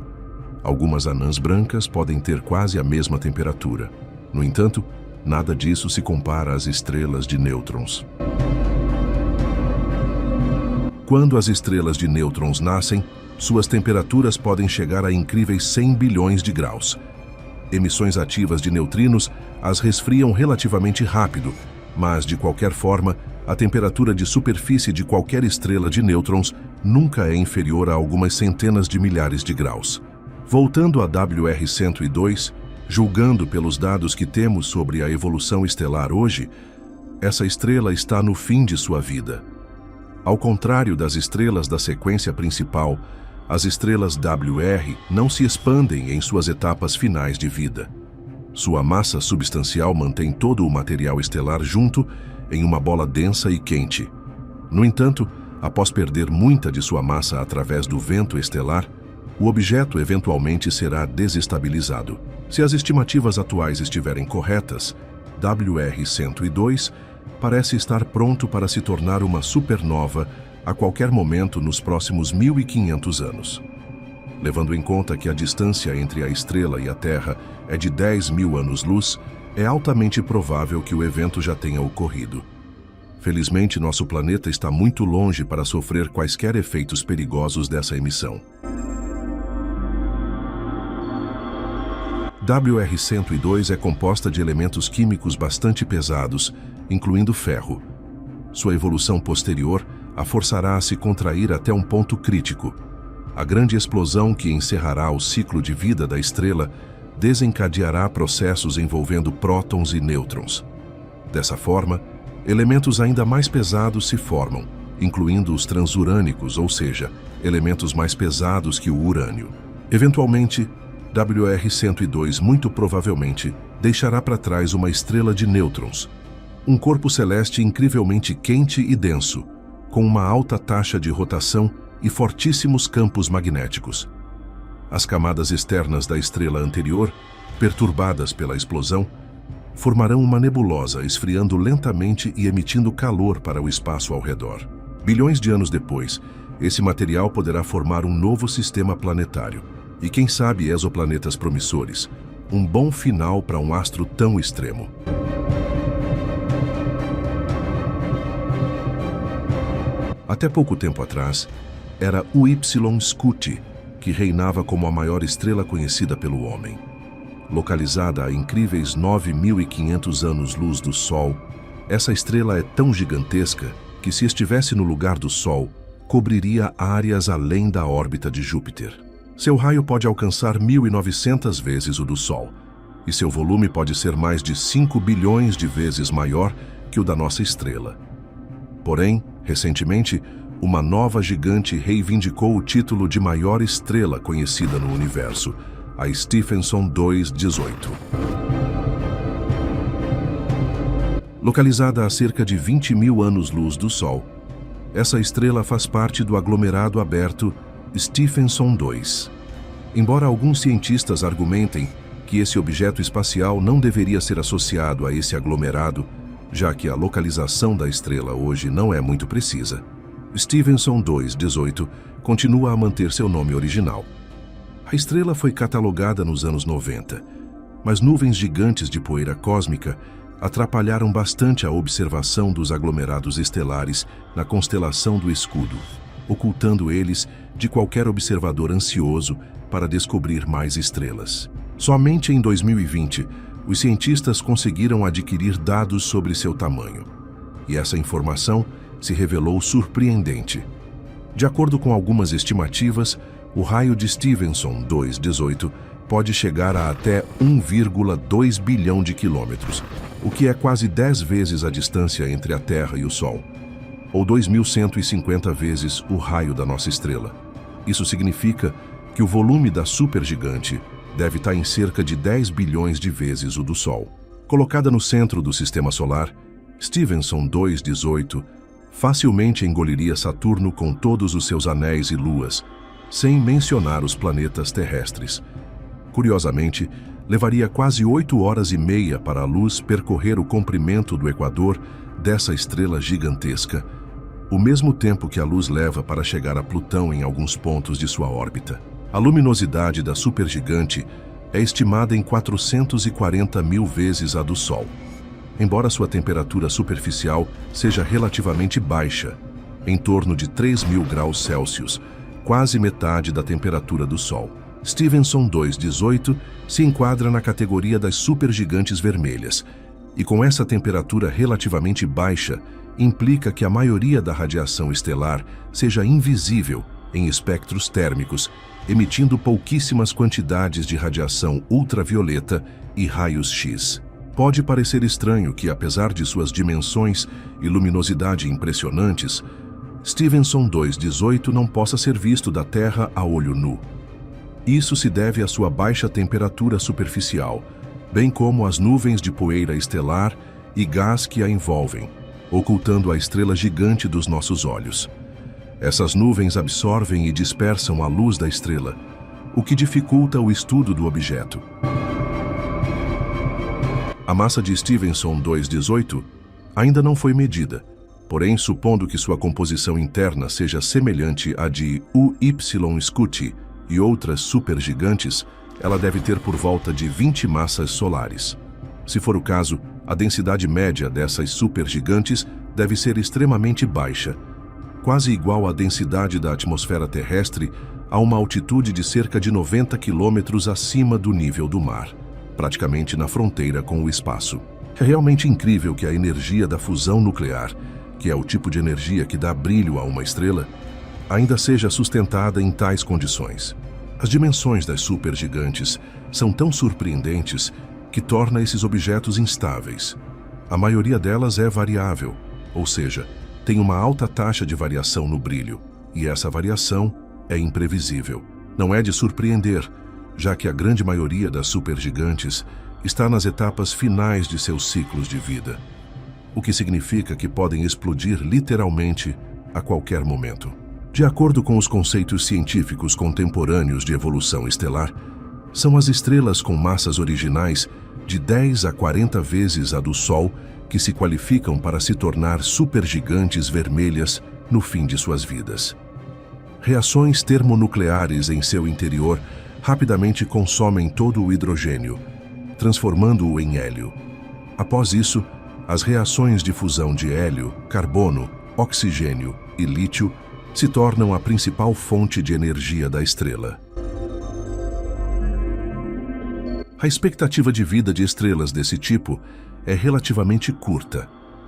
Algumas anãs brancas podem ter quase a mesma temperatura. No entanto, nada disso se compara às estrelas de nêutrons. Quando as estrelas de nêutrons nascem, suas temperaturas podem chegar a incríveis 100 bilhões de graus. Emissões ativas de neutrinos as resfriam relativamente rápido, mas, de qualquer forma, a temperatura de superfície de qualquer estrela de nêutrons nunca é inferior a algumas centenas de milhares de graus. Voltando a WR-102, julgando pelos dados que temos sobre a evolução estelar hoje, essa estrela está no fim de sua vida. Ao contrário das estrelas da sequência principal, as estrelas WR não se expandem em suas etapas finais de vida. Sua massa substancial mantém todo o material estelar junto em uma bola densa e quente. No entanto, após perder muita de sua massa através do vento estelar, o objeto eventualmente será desestabilizado. Se as estimativas atuais estiverem corretas, WR-102 parece estar pronto para se tornar uma supernova a qualquer momento nos próximos 1.500 anos. Levando em conta que a distância entre a estrela e a Terra é de 10 mil anos-luz, é altamente provável que o evento já tenha ocorrido. Felizmente, nosso planeta está muito longe para sofrer quaisquer efeitos perigosos dessa emissão. WR-102 é composta de elementos químicos bastante pesados, incluindo ferro. Sua evolução posterior a forçará a se contrair até um ponto crítico. A grande explosão que encerrará o ciclo de vida da estrela desencadeará processos envolvendo prótons e nêutrons. Dessa forma, elementos ainda mais pesados se formam, incluindo os transurânicos, ou seja, elementos mais pesados que o urânio. Eventualmente, WR-102 muito provavelmente deixará para trás uma estrela de nêutrons, um corpo celeste incrivelmente quente e denso, com uma alta taxa de rotação e fortíssimos campos magnéticos. As camadas externas da estrela anterior, perturbadas pela explosão, formarão uma nebulosa esfriando lentamente e emitindo calor para o espaço ao redor. Bilhões de anos depois, esse material poderá formar um novo sistema planetário e, quem sabe, exoplanetas promissores, um bom final para um astro tão extremo. Até pouco tempo atrás, era o Y Scuti que reinava como a maior estrela conhecida pelo homem. Localizada a incríveis 9.500 anos-luz do Sol, essa estrela é tão gigantesca que, se estivesse no lugar do Sol, cobriria áreas além da órbita de Júpiter. Seu raio pode alcançar 1.900 vezes o do Sol, e seu volume pode ser mais de 5 bilhões de vezes maior que o da nossa estrela. Porém, recentemente, uma nova gigante reivindicou o título de maior estrela conhecida no universo, a Stephenson 218. Localizada a cerca de 20 mil anos-luz do Sol, essa estrela faz parte do aglomerado aberto Stephenson 2. Embora alguns cientistas argumentem que esse objeto espacial não deveria ser associado a esse aglomerado, já que a localização da estrela hoje não é muito precisa. Stephenson 2.18 continua a manter seu nome original. A estrela foi catalogada nos anos 90, mas nuvens gigantes de poeira cósmica atrapalharam bastante a observação dos aglomerados estelares na constelação do Escudo, ocultando eles de qualquer observador ansioso para descobrir mais estrelas. Somente em 2020, os cientistas conseguiram adquirir dados sobre seu tamanho, e essa informação se revelou surpreendente. De acordo com algumas estimativas, o raio de Stephenson 2.18 pode chegar a até 1,2 bilhão de quilômetros, o que é quase 10 vezes a distância entre a Terra e o Sol, ou 2.150 vezes o raio da nossa estrela. Isso significa que o volume da supergigante deve estar em cerca de 10 bilhões de vezes o do Sol. Colocada no centro do Sistema Solar, Stephenson 2.18 facilmente engoliria Saturno com todos os seus anéis e luas, sem mencionar os planetas terrestres. Curiosamente, levaria quase 8 horas e meia para a luz percorrer o comprimento do equador dessa estrela gigantesca, o mesmo tempo que a luz leva para chegar a Plutão em alguns pontos de sua órbita. A luminosidade da supergigante é estimada em 440 mil vezes a do Sol. Embora sua temperatura superficial seja relativamente baixa, em torno de 3.000 graus Celsius, quase metade da temperatura do Sol, Stephenson 2.18 se enquadra na categoria das supergigantes vermelhas, e com essa temperatura relativamente baixa, implica que a maioria da radiação estelar seja invisível em espectros térmicos, emitindo pouquíssimas quantidades de radiação ultravioleta e raios X. Pode parecer estranho que, apesar de suas dimensões e luminosidade impressionantes, Stephenson 2.18 não possa ser visto da Terra a olho nu. Isso se deve à sua baixa temperatura superficial, bem como às nuvens de poeira estelar e gás que a envolvem, ocultando a estrela gigante dos nossos olhos. Essas nuvens absorvem e dispersam a luz da estrela, o que dificulta o estudo do objeto. A massa de Stephenson 2.18 ainda não foi medida, porém, supondo que sua composição interna seja semelhante à de UY Scuti e outras supergigantes, ela deve ter por volta de 20 massas solares. Se for o caso, a densidade média dessas supergigantes deve ser extremamente baixa, quase igual à densidade da atmosfera terrestre a uma altitude de cerca de 90 quilômetros acima do nível do mar, praticamente na fronteira com o espaço. É realmente incrível que a energia da fusão nuclear, que é o tipo de energia que dá brilho a uma estrela, ainda seja sustentada em tais condições. As dimensões das supergigantes são tão surpreendentes que torna esses objetos instáveis. A maioria delas é variável, ou seja, tem uma alta taxa de variação no brilho, e essa variação é imprevisível. Não é de surpreender, já que a grande maioria das supergigantes está nas etapas finais de seus ciclos de vida, o que significa que podem explodir literalmente a qualquer momento. De acordo com os conceitos científicos contemporâneos de evolução estelar, são as estrelas com massas originais de 10 a 40 vezes a do Sol que se qualificam para se tornar supergigantes vermelhas no fim de suas vidas. Reações termonucleares em seu interior rapidamente consomem todo o hidrogênio, transformando-o em hélio. Após isso, as reações de fusão de hélio, carbono, oxigênio e lítio se tornam a principal fonte de energia da estrela. A expectativa de vida de estrelas desse tipo é relativamente curta,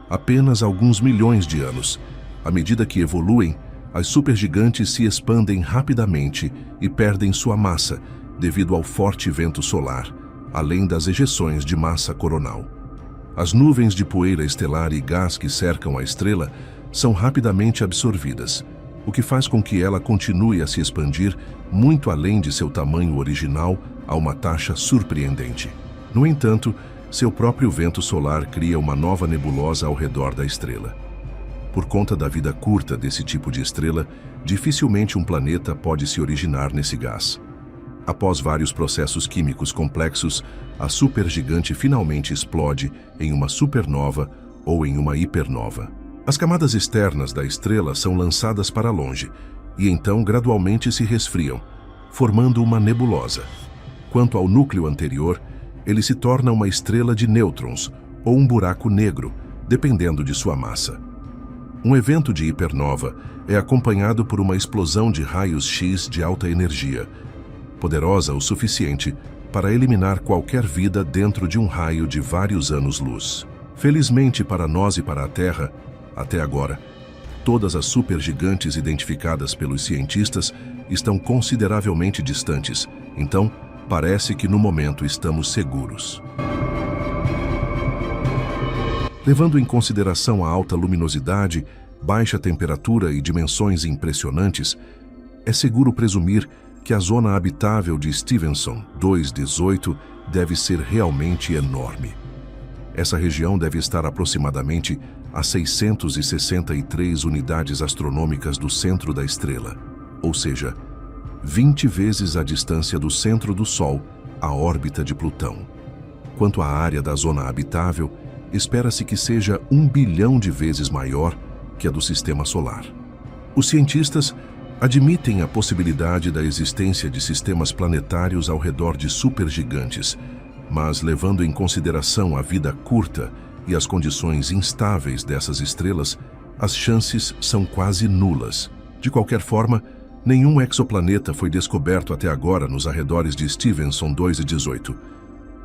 apenas alguns milhões de anos. À medida que evoluem, as supergigantes se expandem rapidamente e perdem sua massa devido ao forte vento solar, além das ejeções de massa coronal. As nuvens de poeira estelar e gás que cercam a estrela são rapidamente absorvidas, o que faz com que ela continue a se expandir muito além de seu tamanho original a uma taxa surpreendente. No entanto, seu próprio vento solar cria uma nova nebulosa ao redor da estrela. Por conta da vida curta desse tipo de estrela, dificilmente um planeta pode se originar nesse gás. Após vários processos químicos complexos, a supergigante finalmente explode em uma supernova ou em uma hipernova. As camadas externas da estrela são lançadas para longe e então gradualmente se resfriam, formando uma nebulosa. Quanto ao núcleo anterior, ele se torna uma estrela de nêutrons ou um buraco negro, dependendo de sua massa. Um evento de hipernova é acompanhado por uma explosão de raios X de alta energia, poderosa o suficiente para eliminar qualquer vida dentro de um raio de vários anos-luz. Felizmente para nós e para a Terra, até agora, todas as supergigantes identificadas pelos cientistas estão consideravelmente distantes, então parece que no momento estamos seguros. Levando em consideração a alta luminosidade, baixa temperatura e dimensões impressionantes, é seguro presumir que a zona habitável de Stevenson 218 deve ser realmente enorme. Essa região deve estar aproximadamente a 663 unidades astronômicas do centro da estrela, ou seja, 20 vezes a distância do centro do Sol à órbita de Plutão. Quanto à área da zona habitável, espera-se que seja 1 bilhão de vezes maior que a do Sistema Solar. Os cientistas admitem a possibilidade da existência de sistemas planetários ao redor de supergigantes, mas levando em consideração a vida curta e as condições instáveis dessas estrelas, as chances são quase nulas. De qualquer forma, nenhum exoplaneta foi descoberto até agora nos arredores de Stevenson 218,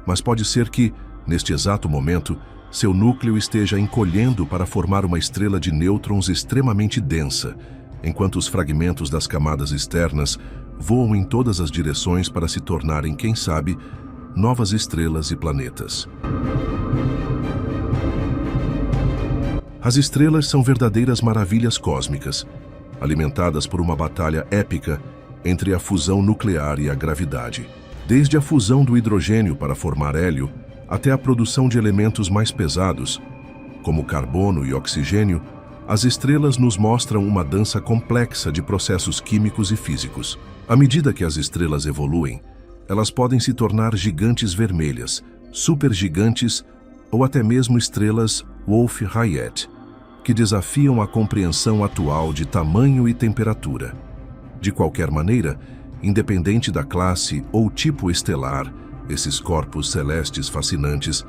mas pode ser que, neste exato momento, seu núcleo esteja encolhendo para formar uma estrela de nêutrons extremamente densa, enquanto os fragmentos das camadas externas voam em todas as direções para se tornarem, quem sabe, novas estrelas e planetas. As estrelas são verdadeiras maravilhas cósmicas, alimentadas por uma batalha épica entre a fusão nuclear e a gravidade. Desde a fusão do hidrogênio para formar hélio, até a produção de elementos mais pesados, como carbono e oxigênio, as estrelas nos mostram uma dança complexa de processos químicos e físicos. À medida que as estrelas evoluem, elas podem se tornar gigantes vermelhas, supergigantes ou até mesmo estrelas Wolf-Rayet, que desafiam a compreensão atual de tamanho e temperatura. De qualquer maneira, independente da classe ou tipo estelar, esses corpos celestes fascinantes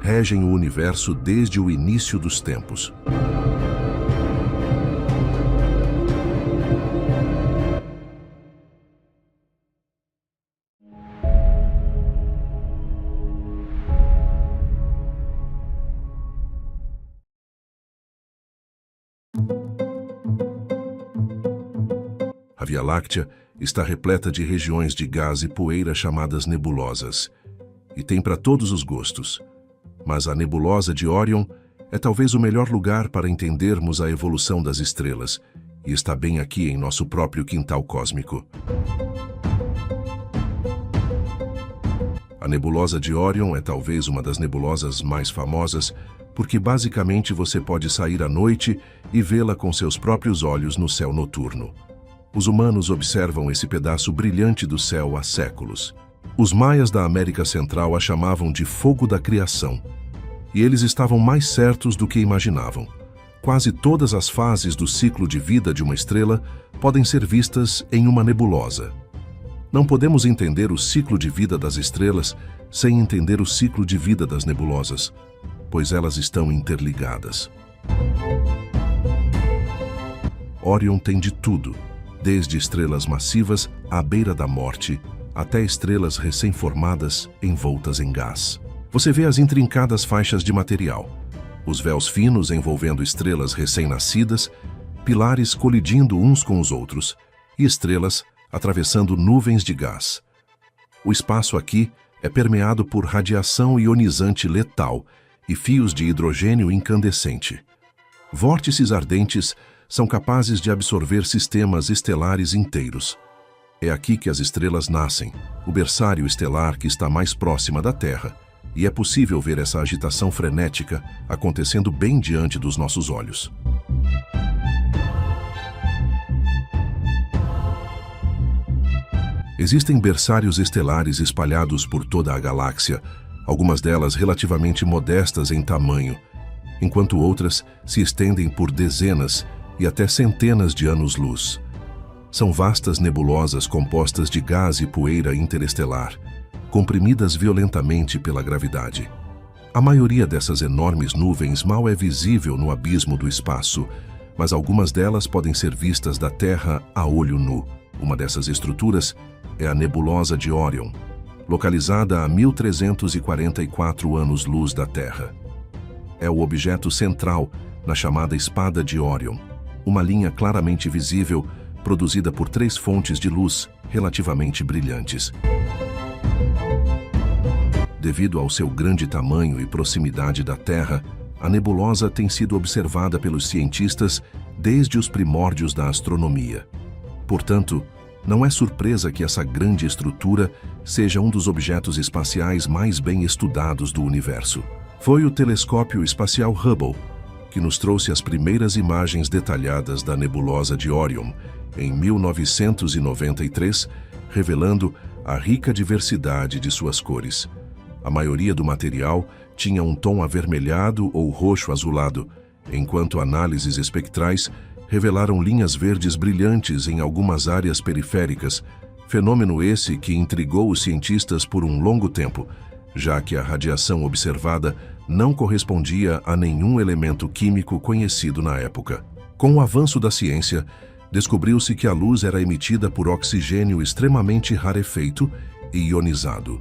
regem o universo desde o início dos tempos. A Via Láctea está repleta de regiões de gás e poeira chamadas nebulosas, e tem para todos os gostos. Mas a nebulosa de Órion é talvez o melhor lugar para entendermos a evolução das estrelas, e está bem aqui em nosso próprio quintal cósmico. A nebulosa de Órion é talvez uma das nebulosas mais famosas, porque basicamente você pode sair à noite e vê-la com seus próprios olhos no céu noturno. Os humanos observam esse pedaço brilhante do céu há séculos. Os maias da América Central a chamavam de fogo da criação. E eles estavam mais certos do que imaginavam. Quase todas as fases do ciclo de vida de uma estrela podem ser vistas em uma nebulosa. Não podemos entender o ciclo de vida das estrelas sem entender o ciclo de vida das nebulosas, pois elas estão interligadas. Órion tem de tudo, desde estrelas massivas à beira da morte, até estrelas recém-formadas envoltas em gás. Você vê as intrincadas faixas de material, os véus finos envolvendo estrelas recém-nascidas, pilares colidindo uns com os outros, e estrelas atravessando nuvens de gás. O espaço aqui é permeado por radiação ionizante letal e fios de hidrogênio incandescente. Vórtices ardentes são capazes de absorver sistemas estelares inteiros. É aqui que as estrelas nascem, o berçário estelar que está mais próxima da Terra, e é possível ver essa agitação frenética acontecendo bem diante dos nossos olhos. Existem berçários estelares espalhados por toda a galáxia, algumas delas relativamente modestas em tamanho, enquanto outras se estendem por dezenas e até centenas de anos-luz. São vastas nebulosas compostas de gás e poeira interestelar, comprimidas violentamente pela gravidade. A maioria dessas enormes nuvens mal é visível no abismo do espaço, mas algumas delas podem ser vistas da Terra a olho nu. Uma dessas estruturas é a nebulosa de Órion, localizada a 1344 anos-luz da Terra. É o objeto central na chamada Espada de Órion, uma linha claramente visível produzida por 3 fontes de luz relativamente brilhantes. Devido ao seu grande tamanho e proximidade da Terra, a nebulosa tem sido observada pelos cientistas desde os primórdios da astronomia. Portanto, não é surpresa que essa grande estrutura seja um dos objetos espaciais mais bem estudados do universo. Foi o telescópio espacial Hubble que nos trouxe as primeiras imagens detalhadas da nebulosa de Órion em 1993, revelando a rica diversidade de suas cores. A maioria do material tinha um tom avermelhado ou roxo-azulado, enquanto análises espectrais revelaram linhas verdes brilhantes em algumas áreas periféricas, fenômeno esse que intrigou os cientistas por um longo tempo, já que a radiação observada não correspondia a nenhum elemento químico conhecido na época. Com o avanço da ciência, descobriu-se que a luz era emitida por oxigênio extremamente rarefeito e ionizado.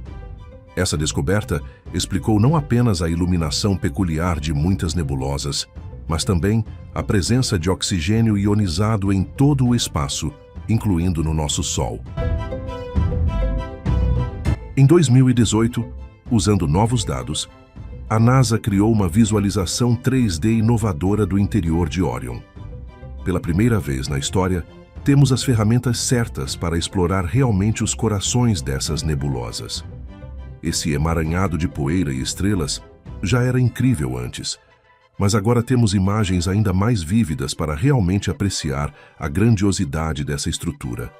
Essa descoberta explicou não apenas a iluminação peculiar de muitas nebulosas, mas também a presença de oxigênio ionizado em todo o espaço, incluindo no nosso Sol. Em 2018, usando novos dados, a NASA criou uma visualização 3D inovadora do interior de Órion. Pela primeira vez na história, temos as ferramentas certas para explorar realmente os corações dessas nebulosas. Esse emaranhado de poeira e estrelas já era incrível antes, mas agora temos imagens ainda mais vívidas para realmente apreciar a grandiosidade dessa estrutura.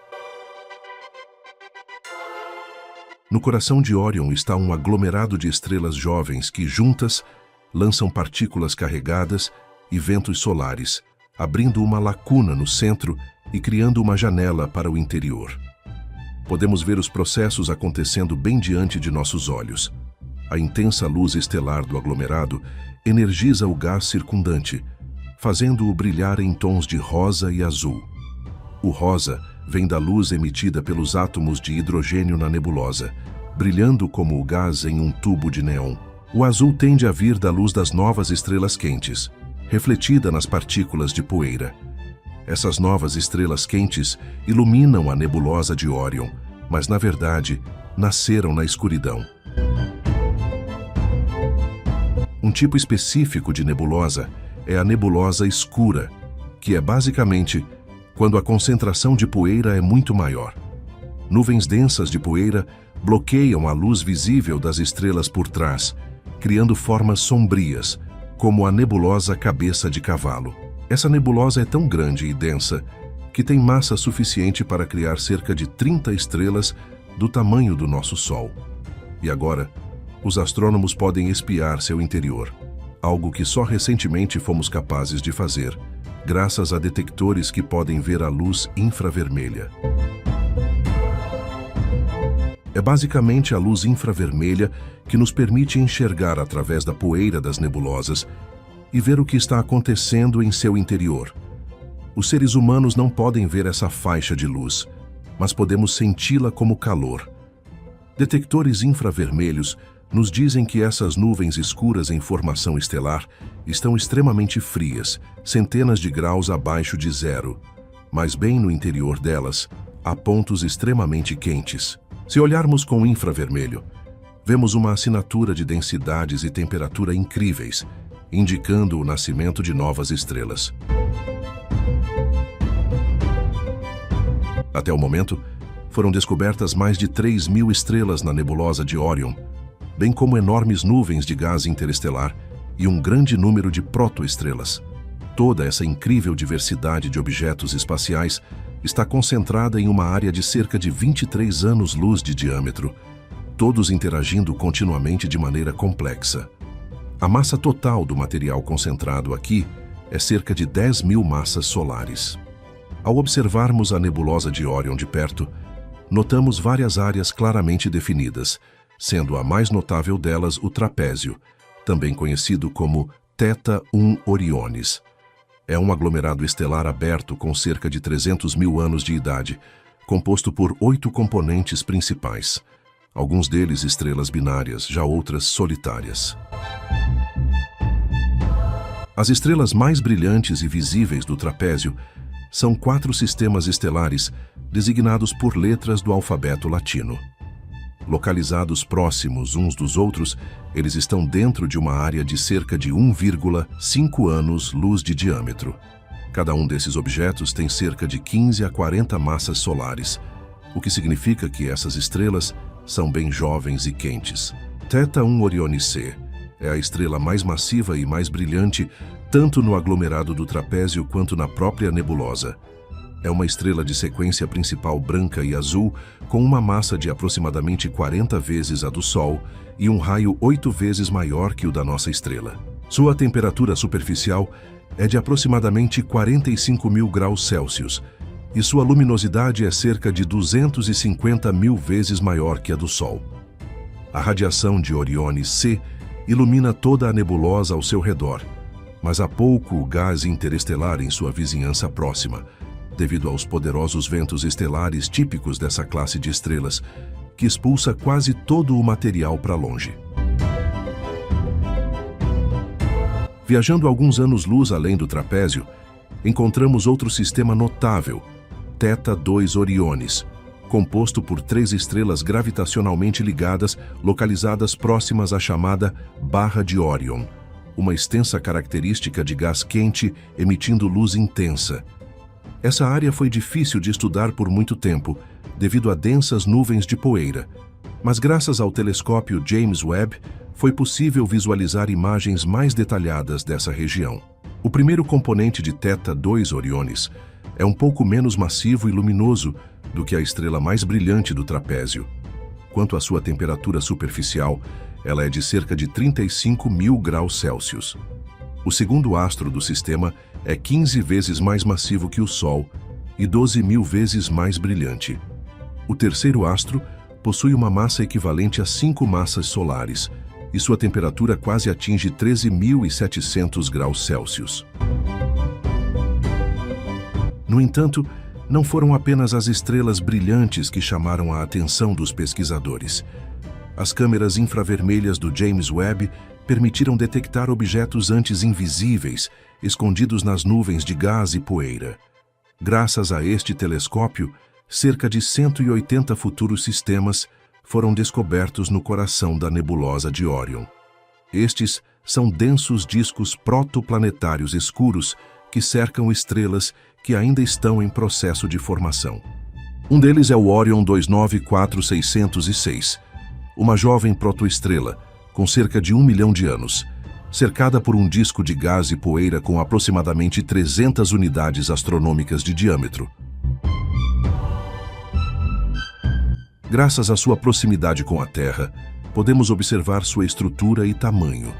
No coração de Órion está um aglomerado de estrelas jovens que, juntas, lançam partículas carregadas e ventos solares, abrindo uma lacuna no centro e criando uma janela para o interior. Podemos ver os processos acontecendo bem diante de nossos olhos. A intensa luz estelar do aglomerado energiza o gás circundante, fazendo-o brilhar em tons de rosa e azul. O rosa vem da luz emitida pelos átomos de hidrogênio na nebulosa, brilhando como o gás em um tubo de neon. O azul tende a vir da luz das novas estrelas quentes, refletida nas partículas de poeira. Essas novas estrelas quentes iluminam a nebulosa de Órion, mas, na verdade, nasceram na escuridão. Um tipo específico de nebulosa é a nebulosa escura, que é basicamente quando a concentração de poeira é muito maior. Nuvens densas de poeira bloqueiam a luz visível das estrelas por trás, criando formas sombrias, como a nebulosa Cabeça de Cavalo. Essa nebulosa é tão grande e densa que tem massa suficiente para criar cerca de 30 estrelas do tamanho do nosso Sol. E agora, os astrônomos podem espiar seu interior, algo que só recentemente fomos capazes de fazer, graças a detectores que podem ver a luz infravermelha. É basicamente a luz infravermelha que nos permite enxergar através da poeira das nebulosas e ver o que está acontecendo em seu interior. Os seres humanos não podem ver essa faixa de luz, mas podemos senti-la como calor. Detectores infravermelhos nos dizem que essas nuvens escuras em formação estelar estão extremamente frias, centenas de graus abaixo de zero, mas bem no interior delas há pontos extremamente quentes. Se olharmos com infravermelho, vemos uma assinatura de densidades e temperatura incríveis, indicando o nascimento de novas estrelas. Até o momento, foram descobertas mais de 3.000 estrelas na nebulosa de Órion, bem como enormes nuvens de gás interestelar e um grande número de protoestrelas. Toda essa incrível diversidade de objetos espaciais está concentrada em uma área de cerca de 23 anos-luz de diâmetro, todos interagindo continuamente de maneira complexa. A massa total do material concentrado aqui é cerca de 10.000 massas solares. Ao observarmos a nebulosa de Órion de perto, notamos várias áreas claramente definidas, sendo a mais notável delas o trapézio, também conhecido como Theta 1 Orionis. É um aglomerado estelar aberto com cerca de 300.000 anos de idade, composto por 8 componentes principais, alguns deles estrelas binárias, já outras solitárias. As estrelas mais brilhantes e visíveis do trapézio são 4 sistemas estelares designados por letras do alfabeto latino. Localizados próximos uns dos outros, eles estão dentro de uma área de cerca de 1,5 anos-luz de diâmetro. Cada um desses objetos tem cerca de 15 a 40 massas solares, o que significa que essas estrelas são bem jovens e quentes. Theta 1 Orionis C é a estrela mais massiva e mais brilhante, tanto no aglomerado do trapézio quanto na própria nebulosa. É uma estrela de sequência principal branca e azul, com uma massa de aproximadamente 40 vezes a do Sol e um raio 8 vezes maior que o da nossa estrela. Sua temperatura superficial é de aproximadamente 45.000 graus Celsius e sua luminosidade é cerca de 250.000 vezes maior que a do Sol. A radiação de Orionis C ilumina toda a nebulosa ao seu redor, mas há pouco gás interestelar em sua vizinhança próxima, devido aos poderosos ventos estelares típicos dessa classe de estrelas, que expulsa quase todo o material para longe. Viajando alguns anos-luz além do trapézio, encontramos outro sistema notável, Theta 2 Orionis, composto por 3 estrelas gravitacionalmente ligadas, localizadas próximas à chamada Barra de Órion, uma extensa característica de gás quente emitindo luz intensa. Essa área foi difícil de estudar por muito tempo, devido a densas nuvens de poeira, mas graças ao telescópio James Webb, foi possível visualizar imagens mais detalhadas dessa região. O primeiro componente de Theta 2 Orionis é um pouco menos massivo e luminoso do que a estrela mais brilhante do trapézio. Quanto à sua temperatura superficial, ela é de cerca de 35.000 graus Celsius. O segundo astro do sistema é 15 vezes mais massivo que o Sol e 12.000 vezes mais brilhante. O terceiro astro possui uma massa equivalente a 5 massas solares e sua temperatura quase atinge 13.700 graus Celsius. No entanto, não foram apenas as estrelas brilhantes que chamaram a atenção dos pesquisadores. As câmeras infravermelhas do James Webb permitiram detectar objetos antes invisíveis, escondidos nas nuvens de gás e poeira. Graças a este telescópio, cerca de 180 futuros sistemas foram descobertos no coração da nebulosa de Órion. Estes são densos discos protoplanetários escuros que cercam estrelas que ainda estão em processo de formação. Um deles é o Órion 294606, uma jovem protoestrela com cerca de 1 milhão de anos, cercada por um disco de gás e poeira com aproximadamente 300 unidades astronômicas de diâmetro. Graças à sua proximidade com a Terra, podemos observar sua estrutura e tamanho.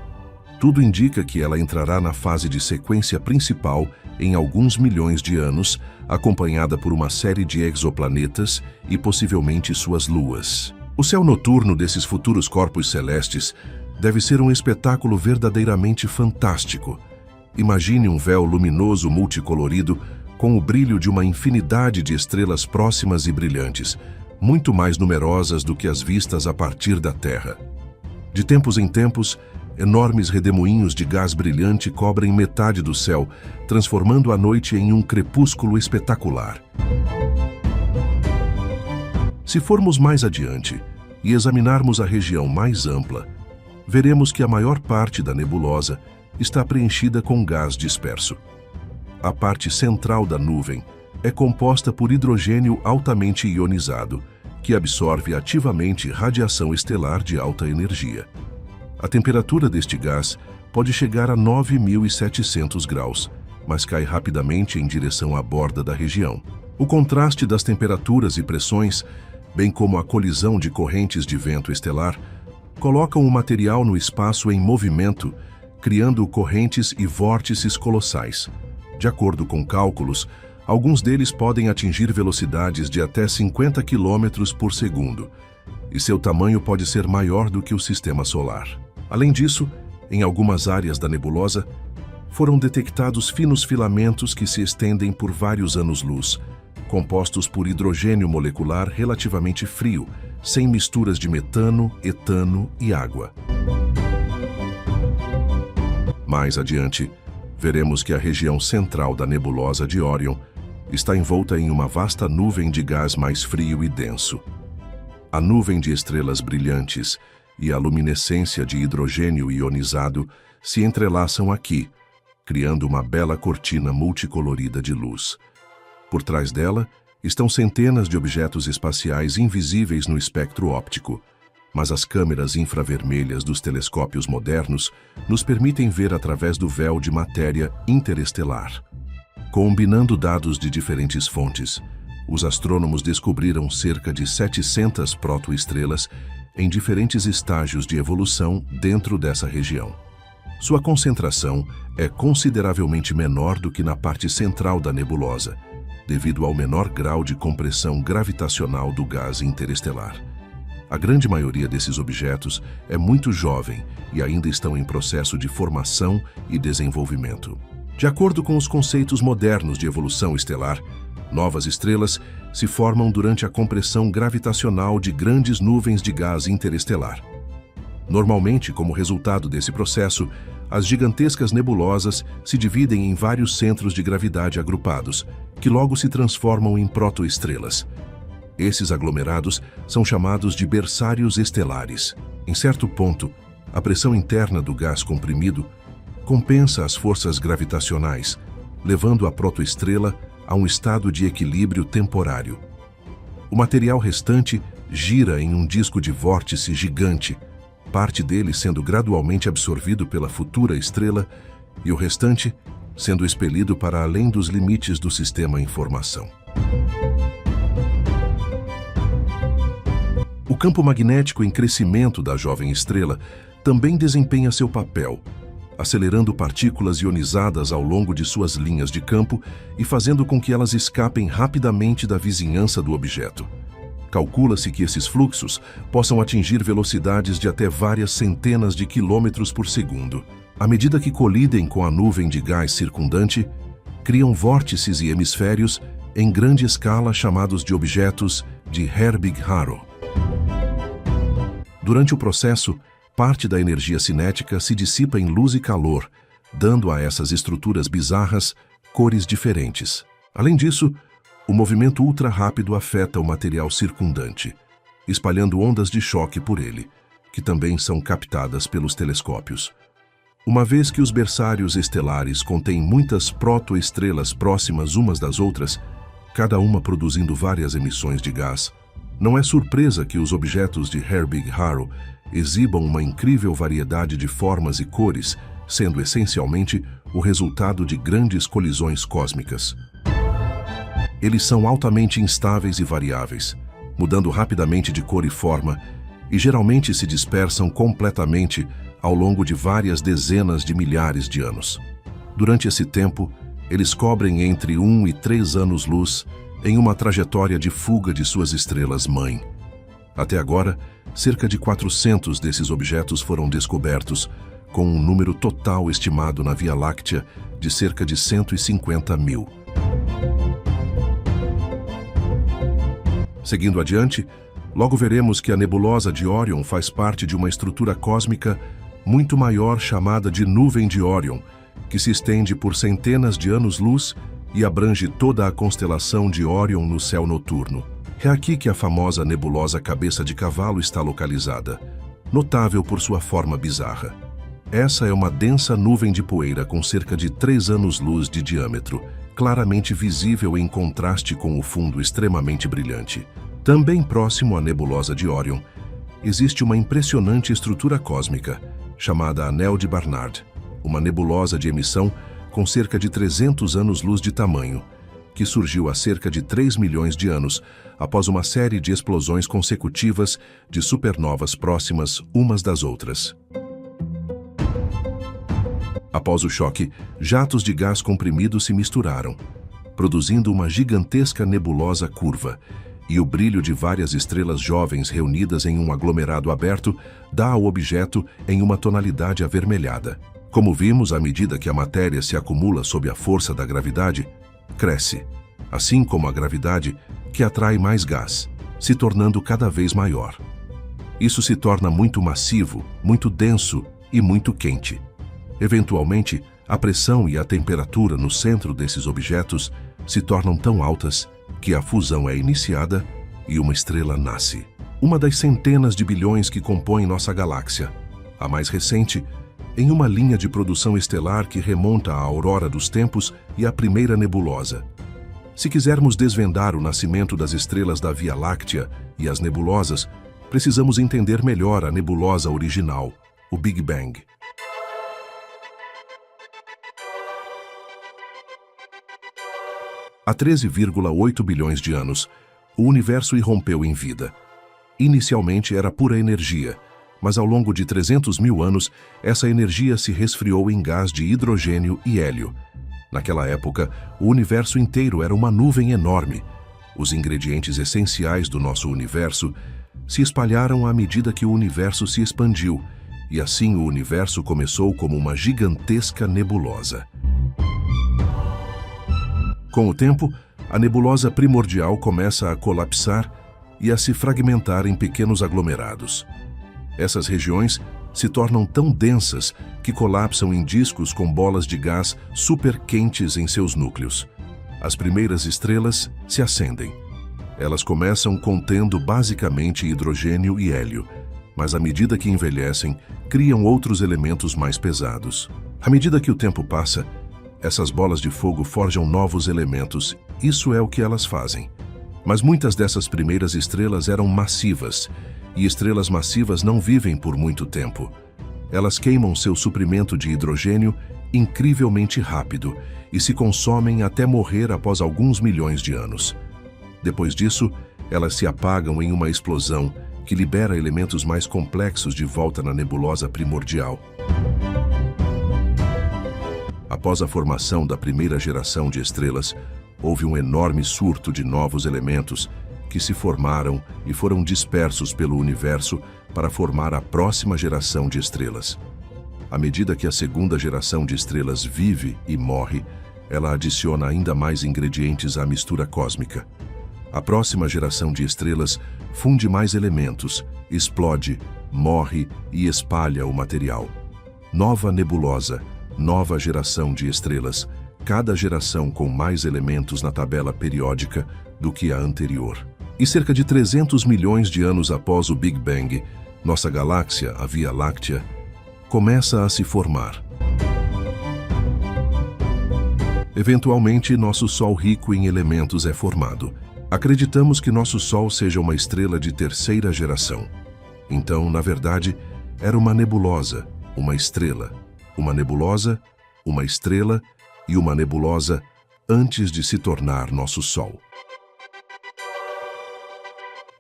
Tudo indica que ela entrará na fase de sequência principal em alguns milhões de anos, acompanhada por uma série de exoplanetas e possivelmente suas luas. O céu noturno desses futuros corpos celestes deve ser um espetáculo verdadeiramente fantástico. Imagine um véu luminoso multicolorido com o brilho de uma infinidade de estrelas próximas e brilhantes, muito mais numerosas do que as vistas a partir da Terra. De tempos em tempos, enormes redemoinhos de gás brilhante cobrem metade do céu, transformando a noite em um crepúsculo espetacular. Se formos mais adiante e examinarmos a região mais ampla, veremos que a maior parte da nebulosa está preenchida com gás disperso. A parte central da nuvem é composta por hidrogênio altamente ionizado, que absorve ativamente radiação estelar de alta energia. A temperatura deste gás pode chegar a 9.700 graus, mas cai rapidamente em direção à borda da região. O contraste das temperaturas e pressões, bem como a colisão de correntes de vento estelar, colocam o material no espaço em movimento, criando correntes e vórtices colossais. De acordo com cálculos, alguns deles podem atingir velocidades de até 50 km por segundo, e seu tamanho pode ser maior do que o sistema solar. Além disso, em algumas áreas da nebulosa, foram detectados finos filamentos que se estendem por vários anos-luz, compostos por hidrogênio molecular relativamente frio, sem misturas de metano, etano e água. Mais adiante, veremos que a região central da nebulosa de Órion está envolta em uma vasta nuvem de gás mais frio e denso. A nuvem de estrelas brilhantes e a luminescência de hidrogênio ionizado se entrelaçam aqui, criando uma bela cortina multicolorida de luz. Por trás dela estão centenas de objetos espaciais invisíveis no espectro óptico, mas as câmeras infravermelhas dos telescópios modernos nos permitem ver através do véu de matéria interestelar. Combinando dados de diferentes fontes, os astrônomos descobriram cerca de 700 protoestrelas em diferentes estágios de evolução dentro dessa região. Sua concentração é consideravelmente menor do que na parte central da nebulosa, devido ao menor grau de compressão gravitacional do gás interestelar. A grande maioria desses objetos é muito jovem e ainda estão em processo de formação e desenvolvimento. De acordo com os conceitos modernos de evolução estelar, novas estrelas se formam durante a compressão gravitacional de grandes nuvens de gás interestelar. Normalmente, como resultado desse processo, as gigantescas nebulosas se dividem em vários centros de gravidade agrupados, que logo se transformam em protoestrelas. Esses aglomerados são chamados de berçários estelares. Em certo ponto, a pressão interna do gás comprimido compensa as forças gravitacionais, levando a protoestrela a um estado de equilíbrio temporário. O material restante gira em um disco de vórtice gigante, parte dele sendo gradualmente absorvido pela futura estrela e o restante sendo expelido para além dos limites do sistema em formação. O campo magnético em crescimento da jovem estrela também desempenha seu papel, acelerando partículas ionizadas ao longo de suas linhas de campo e fazendo com que elas escapem rapidamente da vizinhança do objeto. Calcula-se que esses fluxos possam atingir velocidades de até várias centenas de quilômetros por segundo. À medida que colidem com a nuvem de gás circundante, criam vórtices e hemisférios em grande escala chamados de objetos de Herbig-Haro. Durante o processo, parte da energia cinética se dissipa em luz e calor, dando a essas estruturas bizarras cores diferentes. Além disso, o movimento ultra-rápido afeta o material circundante, espalhando ondas de choque por ele, que também são captadas pelos telescópios. Uma vez que os berçários estelares contêm muitas protoestrelas próximas umas das outras, cada uma produzindo várias emissões de gás, não é surpresa que os objetos de Herbig-Haro exibam uma incrível variedade de formas e cores, sendo essencialmente o resultado de grandes colisões cósmicas. Eles são altamente instáveis e variáveis, mudando rapidamente de cor e forma, e geralmente se dispersam completamente ao longo de várias dezenas de milhares de anos. Durante esse tempo, eles cobrem entre 1 e 3 anos-luz em uma trajetória de fuga de suas estrelas-mãe. Até agora, cerca de 400 desses objetos foram descobertos, com um número total estimado na Via Láctea de cerca de 150 mil. Seguindo adiante, logo veremos que a nebulosa de Órion faz parte de uma estrutura cósmica muito maior chamada de Nuvem de Órion, que se estende por centenas de anos-luz e abrange toda a constelação de Órion no céu noturno. É aqui que a famosa nebulosa Cabeça de Cavalo está localizada, notável por sua forma bizarra. Essa é uma densa nuvem de poeira com cerca de 3 anos-luz de diâmetro, claramente visível em contraste com o fundo extremamente brilhante. Também próximo à nebulosa de Órion, existe uma impressionante estrutura cósmica, chamada Anel de Barnard, uma nebulosa de emissão com cerca de 300 anos-luz de tamanho, que surgiu há cerca de 3 milhões de anos, após uma série de explosões consecutivas de supernovas próximas umas das outras. Após o choque, jatos de gás comprimido se misturaram, produzindo uma gigantesca nebulosa curva, e o brilho de várias estrelas jovens reunidas em um aglomerado aberto dá ao objeto em uma tonalidade avermelhada. Como vimos, à medida que a matéria se acumula sob a força da gravidade, cresce, assim como a gravidade, que atrai mais gás, se tornando cada vez maior. Isso se torna muito massivo, muito denso e muito quente. Eventualmente, a pressão e a temperatura no centro desses objetos se tornam tão altas que a fusão é iniciada e uma estrela nasce. Uma das centenas de bilhões que compõem nossa galáxia, a mais recente, em uma linha de produção estelar que remonta à aurora dos tempos e à primeira nebulosa. Se quisermos desvendar o nascimento das estrelas da Via Láctea e as nebulosas, precisamos entender melhor a nebulosa original, o Big Bang. Há 13,8 bilhões de anos, o universo irrompeu em vida. Inicialmente era pura energia, mas ao longo de 300 mil anos, essa energia se resfriou em gás de hidrogênio e hélio. Naquela época, o universo inteiro era uma nuvem enorme. Os ingredientes essenciais do nosso universo se espalharam à medida que o universo se expandiu, e assim o universo começou como uma gigantesca nebulosa. Com o tempo, a nebulosa primordial começa a colapsar e a se fragmentar em pequenos aglomerados. Essas regiões se tornam tão densas que colapsam em discos com bolas de gás super quentes em seus núcleos. As primeiras estrelas se acendem. Elas começam contendo basicamente hidrogênio e hélio, mas à medida que envelhecem, criam outros elementos mais pesados. À medida que o tempo passa, essas bolas de fogo forjam novos elementos, isso é o que elas fazem. Mas muitas dessas primeiras estrelas eram massivas, e estrelas massivas não vivem por muito tempo. Elas queimam seu suprimento de hidrogênio incrivelmente rápido e se consomem até morrer após alguns milhões de anos. Depois disso, elas se apagam em uma explosão que libera elementos mais complexos de volta na nebulosa primordial. Após a formação da primeira geração de estrelas, houve um enorme surto de novos elementos que se formaram e foram dispersos pelo universo para formar a próxima geração de estrelas. À medida que a segunda geração de estrelas vive e morre, ela adiciona ainda mais ingredientes à mistura cósmica. A próxima geração de estrelas funde mais elementos, explode, morre e espalha o material. Nova nebulosa, nova geração de estrelas, cada geração com mais elementos na tabela periódica do que a anterior. E cerca de 300 milhões de anos após o Big Bang, nossa galáxia, a Via Láctea, começa a se formar. Eventualmente, nosso Sol rico em elementos é formado. Acreditamos que nosso Sol seja uma estrela de terceira geração. Então, na verdade, era uma nebulosa, uma estrela, uma nebulosa, uma estrela e uma nebulosa antes de se tornar nosso Sol.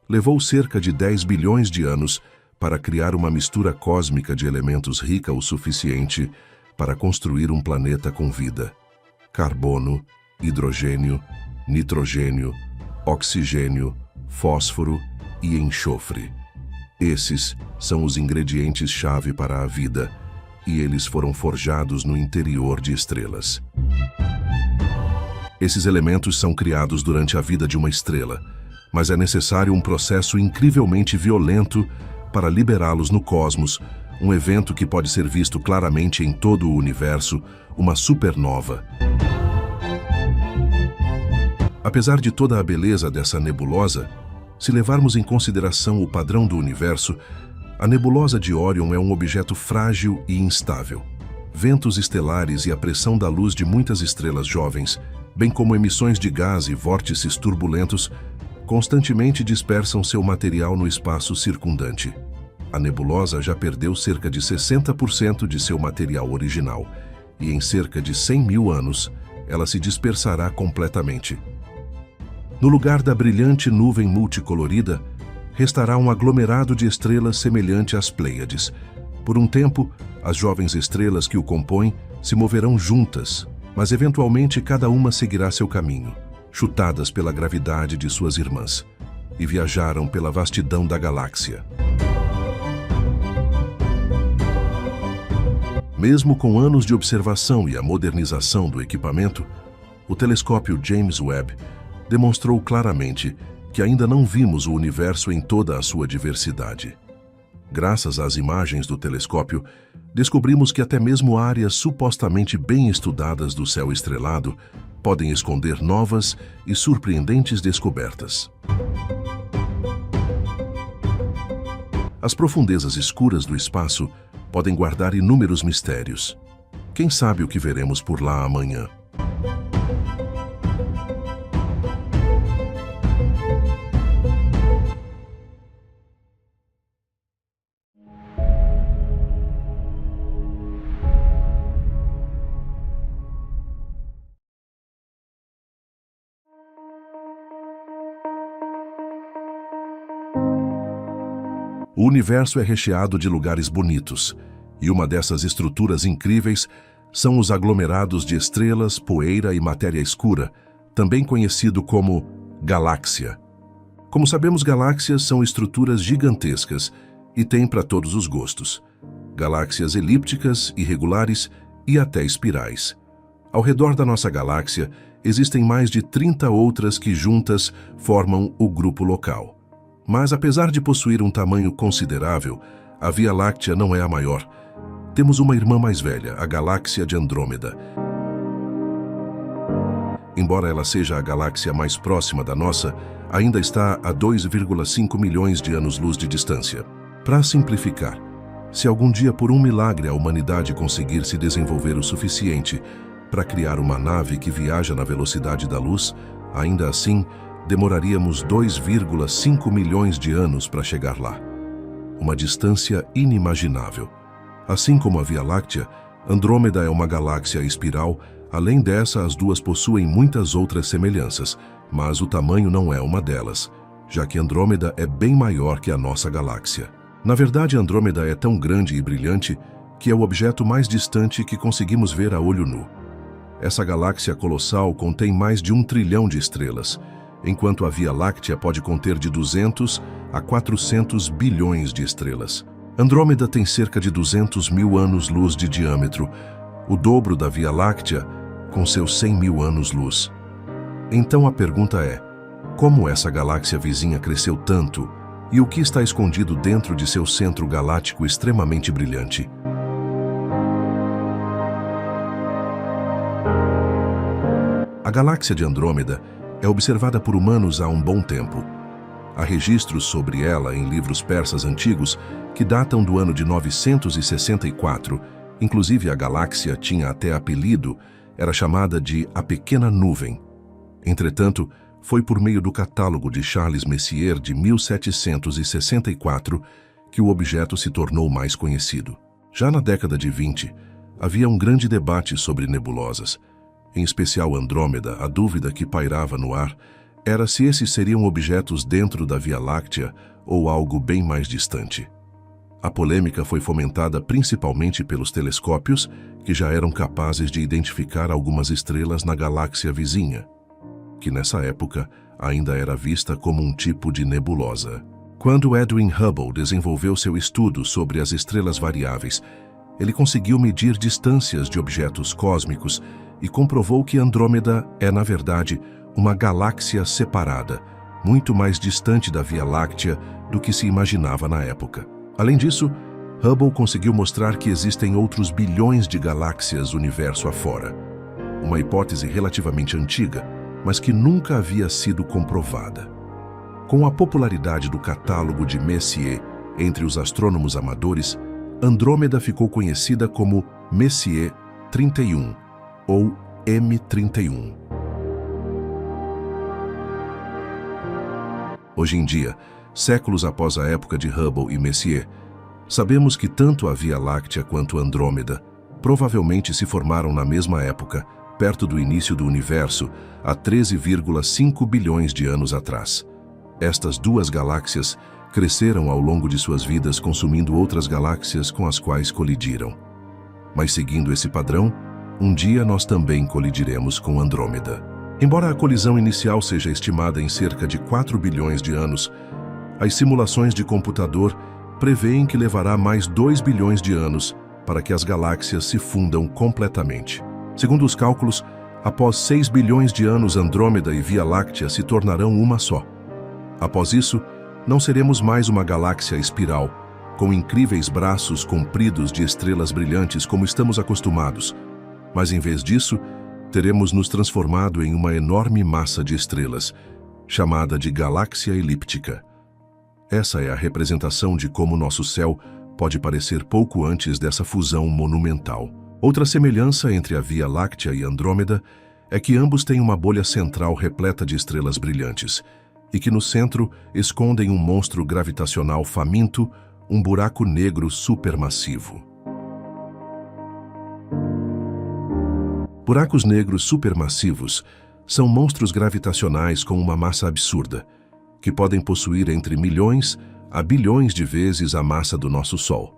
Levou cerca de 10 bilhões de anos para criar uma mistura cósmica de elementos rica o suficiente para construir um planeta com vida. Carbono, hidrogênio, nitrogênio, oxigênio, fósforo e enxofre. Esses são os ingredientes-chave para a vida, e eles foram forjados no interior de estrelas. Esses elementos são criados durante a vida de uma estrela, mas é necessário um processo incrivelmente violento para liberá-los no cosmos, um evento que pode ser visto claramente em todo o universo, uma supernova. Apesar de toda a beleza dessa nebulosa, se levarmos em consideração o padrão do universo, a nebulosa de Órion é um objeto frágil e instável. Ventos estelares e a pressão da luz de muitas estrelas jovens, bem como emissões de gás e vórtices turbulentos, constantemente dispersam seu material no espaço circundante. A nebulosa já perdeu cerca de 60% de seu material original, e em cerca de 100 mil anos, ela se dispersará completamente. No lugar da brilhante nuvem multicolorida, restará um aglomerado de estrelas semelhante às Pleiades. Por um tempo, as jovens estrelas que o compõem se moverão juntas, mas eventualmente cada uma seguirá seu caminho, chutadas pela gravidade de suas irmãs, e viajaram pela vastidão da galáxia. Mesmo com anos de observação e a modernização do equipamento, o telescópio James Webb demonstrou claramente que ainda não vimos o universo em toda a sua diversidade. Graças às imagens do telescópio, descobrimos que até mesmo áreas supostamente bem estudadas do céu estrelado podem esconder novas e surpreendentes descobertas. As profundezas escuras do espaço podem guardar inúmeros mistérios. Quem sabe o que veremos por lá amanhã? O universo é recheado de lugares bonitos, e uma dessas estruturas incríveis são os aglomerados de estrelas, poeira e matéria escura, também conhecido como galáxia. Como sabemos, galáxias são estruturas gigantescas e têm para todos os gostos. Galáxias elípticas, irregulares e até espirais. Ao redor da nossa galáxia, existem mais de 30 outras que juntas formam o grupo local. Mas apesar de possuir um tamanho considerável, a Via Láctea não é a maior. Temos uma irmã mais velha, a Galáxia de Andrômeda. Embora ela seja a galáxia mais próxima da nossa, ainda está a 2,5 milhões de anos-luz de distância. Para simplificar, se algum dia por um milagre a humanidade conseguir se desenvolver o suficiente para criar uma nave que viaja na velocidade da luz, ainda assim, demoraríamos 2,5 milhões de anos para chegar lá. Uma distância inimaginável. Assim como a Via Láctea, Andrômeda é uma galáxia espiral. Além dessa, as duas possuem muitas outras semelhanças, mas o tamanho não é uma delas, já que Andrômeda é bem maior que a nossa galáxia. Na verdade, Andrômeda é tão grande e brilhante que é o objeto mais distante que conseguimos ver a olho nu. Essa galáxia colossal contém mais de 1 trilhão de estrelas, enquanto a Via Láctea pode conter de 200 a 400 bilhões de estrelas. Andrômeda tem cerca de 200 mil anos-luz de diâmetro, o dobro da Via Láctea, com seus 100 mil anos-luz. Então a pergunta é, como essa galáxia vizinha cresceu tanto e o que está escondido dentro de seu centro galáctico extremamente brilhante? A galáxia de Andrômeda é observada por humanos há um bom tempo. Há registros sobre ela em livros persas antigos que datam do ano de 964. Inclusive a galáxia tinha até apelido, era chamada de a Pequena Nuvem. Entretanto, foi por meio do catálogo de Charles Messier de 1764 que o objeto se tornou mais conhecido. Já na década de 20, havia um grande debate sobre nebulosas. Em especial Andrômeda, a dúvida que pairava no ar era se esses seriam objetos dentro da Via Láctea ou algo bem mais distante. A polêmica foi fomentada principalmente pelos telescópios, que já eram capazes de identificar algumas estrelas na galáxia vizinha, que nessa época ainda era vista como um tipo de nebulosa. Quando Edwin Hubble desenvolveu seu estudo sobre as estrelas variáveis, ele conseguiu medir distâncias de objetos cósmicos e comprovou que Andrômeda é, na verdade, uma galáxia separada, muito mais distante da Via Láctea do que se imaginava na época. Além disso, Hubble conseguiu mostrar que existem outros bilhões de galáxias universo afora. Uma hipótese relativamente antiga, mas que nunca havia sido comprovada. Com a popularidade do catálogo de Messier entre os astrônomos amadores, Andrômeda ficou conhecida como Messier 31, ou M31. Hoje em dia, séculos após a época de Hubble e Messier, sabemos que tanto a Via Láctea quanto Andrômeda provavelmente se formaram na mesma época, perto do início do universo, há 13,5 bilhões de anos atrás. Estas duas galáxias cresceram ao longo de suas vidas, consumindo outras galáxias com as quais colidiram. Mas seguindo esse padrão, um dia nós também colidiremos com Andrômeda. Embora a colisão inicial seja estimada em cerca de 4 bilhões de anos, as simulações de computador prevêem que levará mais 2 bilhões de anos para que as galáxias se fundam completamente. Segundo os cálculos, após 6 bilhões de anos, Andrômeda e Via Láctea se tornarão uma só. Após isso, não seremos mais uma galáxia espiral, com incríveis braços compridos de estrelas brilhantes como estamos acostumados, mas em vez disso, teremos nos transformado em uma enorme massa de estrelas, chamada de galáxia elíptica. Essa é a representação de como nosso céu pode parecer pouco antes dessa fusão monumental. Outra semelhança entre a Via Láctea e Andrômeda é que ambos têm uma bolha central repleta de estrelas brilhantes, e que no centro escondem um monstro gravitacional faminto, um buraco negro supermassivo. Buracos negros supermassivos são monstros gravitacionais com uma massa absurda, que podem possuir entre milhões a bilhões de vezes a massa do nosso Sol.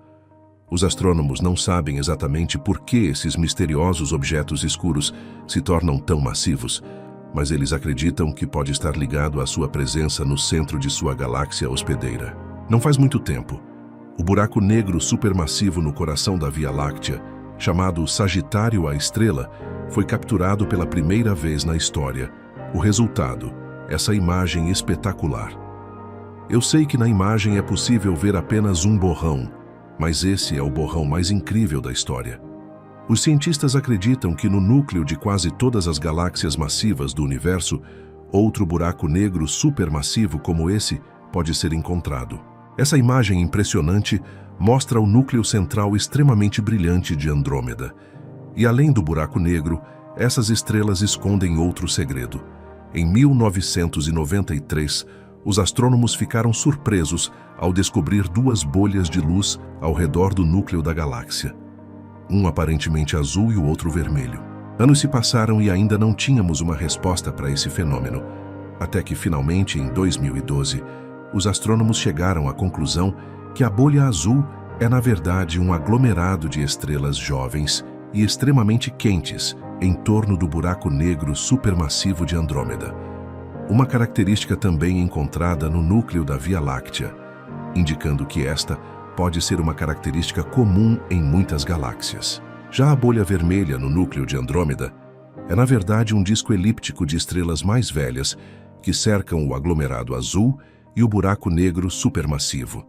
Os astrônomos não sabem exatamente por que esses misteriosos objetos escuros se tornam tão massivos, mas eles acreditam que pode estar ligado à sua presença no centro de sua galáxia hospedeira. Não faz muito tempo, o buraco negro supermassivo no coração da Via Láctea, chamado Sagitário A Estrela, foi capturado pela primeira vez na história. O resultado, essa imagem espetacular. Eu sei que na imagem é possível ver apenas um borrão, mas esse é o borrão mais incrível da história. Os cientistas acreditam que no núcleo de quase todas as galáxias massivas do universo, outro buraco negro supermassivo como esse pode ser encontrado. Essa imagem impressionante mostra o núcleo central extremamente brilhante de Andrômeda. E além do buraco negro, essas estrelas escondem outro segredo. Em 1993, os astrônomos ficaram surpresos ao descobrir duas bolhas de luz ao redor do núcleo da galáxia. Um aparentemente azul e o outro vermelho. Anos se passaram e ainda não tínhamos uma resposta para esse fenômeno, até que finalmente, em 2012, os astrônomos chegaram à conclusão que a bolha azul é na verdade um aglomerado de estrelas jovens e extremamente quentes em torno do buraco negro supermassivo de Andrômeda. Uma característica também encontrada no núcleo da Via Láctea, indicando que esta pode ser uma característica comum em muitas galáxias. Já a bolha vermelha no núcleo de Andrômeda é na verdade um disco elíptico de estrelas mais velhas que cercam o aglomerado azul e o buraco negro supermassivo.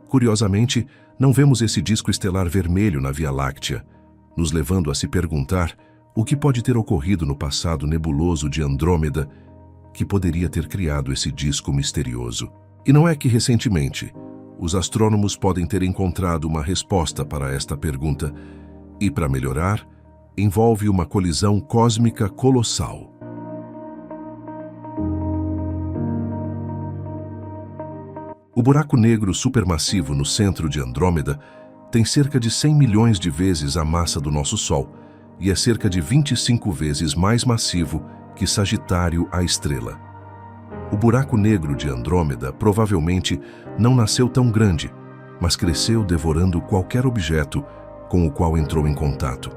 Curiosamente, não vemos esse disco estelar vermelho na Via Láctea, nos levando a se perguntar o que pode ter ocorrido no passado nebuloso de Andrômeda que poderia ter criado esse disco misterioso. E não é que recentemente, os astrônomos podem ter encontrado uma resposta para esta pergunta e, para melhorar, envolve uma colisão cósmica colossal. O buraco negro supermassivo no centro de Andrômeda tem cerca de 100 milhões de vezes a massa do nosso Sol e é cerca de 25 vezes mais massivo que Sagitário A Estrela. O buraco negro de Andrômeda provavelmente não nasceu tão grande, mas cresceu devorando qualquer objeto com o qual entrou em contato,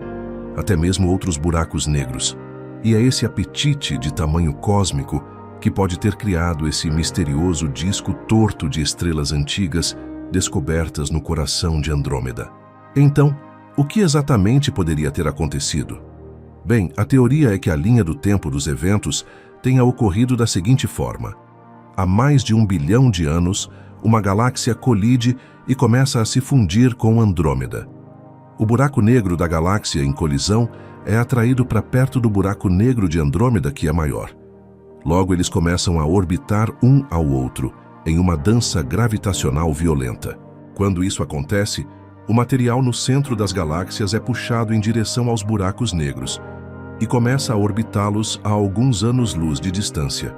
até mesmo outros buracos negros. E é esse apetite de tamanho cósmico que pode ter criado esse misterioso disco torto de estrelas antigas descobertas no coração de Andrômeda. Então, o que exatamente poderia ter acontecido? Bem, a teoria é que a linha do tempo dos eventos tenha ocorrido da seguinte forma. Há mais de 1 bilhão de anos, uma galáxia colide e começa a se fundir com Andrômeda. O buraco negro da galáxia em colisão é atraído para perto do buraco negro de Andrômeda, que é maior. Logo, eles começam a orbitar um ao outro, em uma dança gravitacional violenta. Quando isso acontece, o material no centro das galáxias é puxado em direção aos buracos negros e começa a orbitá-los a alguns anos-luz de distância.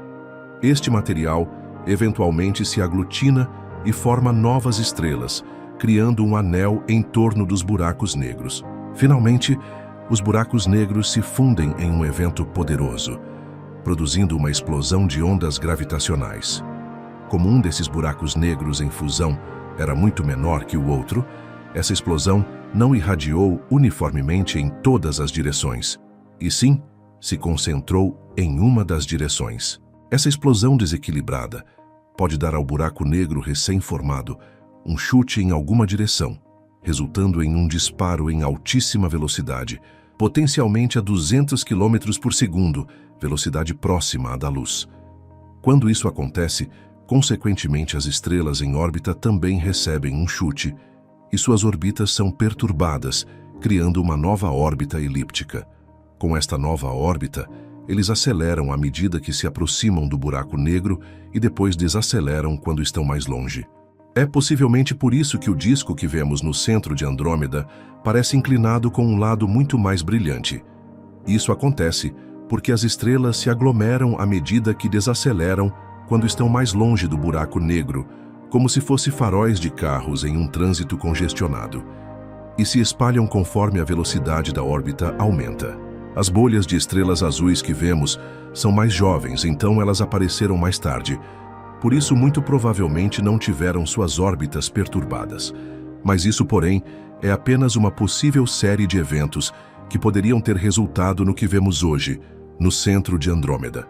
Este material eventualmente se aglutina e forma novas estrelas, criando um anel em torno dos buracos negros. Finalmente, os buracos negros se fundem em um evento poderoso, produzindo uma explosão de ondas gravitacionais. Como um desses buracos negros em fusão era muito menor que o outro, essa explosão não irradiou uniformemente em todas as direções, e sim se concentrou em uma das direções. Essa explosão desequilibrada pode dar ao buraco negro recém-formado um chute em alguma direção, resultando em um disparo em altíssima velocidade, potencialmente a 200 km por segundo, velocidade próxima à da luz. Quando isso acontece, consequentemente as estrelas em órbita também recebem um chute e suas orbitas são perturbadas, criando uma nova órbita elíptica. Com esta nova órbita, eles aceleram à medida que se aproximam do buraco negro e depois desaceleram quando estão mais longe. É possivelmente por isso que o disco que vemos no centro de Andrômeda parece inclinado com um lado muito mais brilhante. Isso acontece porque as estrelas se aglomeram à medida que desaceleram quando estão mais longe do buraco negro, como se fossem faróis de carros em um trânsito congestionado, e se espalham conforme a velocidade da órbita aumenta. As bolhas de estrelas azuis que vemos são mais jovens, então elas apareceram mais tarde. Por isso, muito provavelmente não tiveram suas órbitas perturbadas. Mas isso, porém, é apenas uma possível série de eventos que poderiam ter resultado no que vemos hoje, no centro de Andrômeda.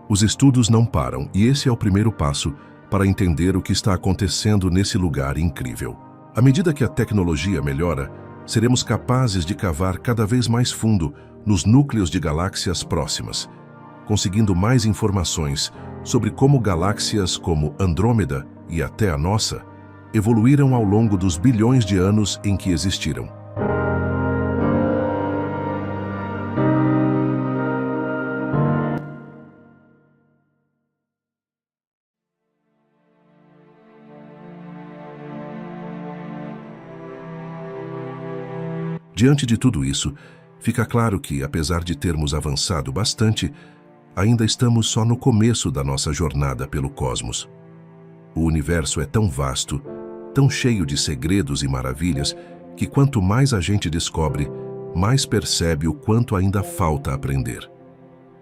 Os estudos não param, e esse é o primeiro passo para entender o que está acontecendo nesse lugar incrível. À medida que a tecnologia melhora, seremos capazes de cavar cada vez mais fundo nos núcleos de galáxias próximas, conseguindo mais informações sobre como galáxias como Andrômeda e até a nossa evoluíram ao longo dos bilhões de anos em que existiram. Diante de tudo isso, fica claro que, apesar de termos avançado bastante, ainda estamos só no começo da nossa jornada pelo cosmos. O universo é tão vasto, tão cheio de segredos e maravilhas, que quanto mais a gente descobre, mais percebe o quanto ainda falta aprender.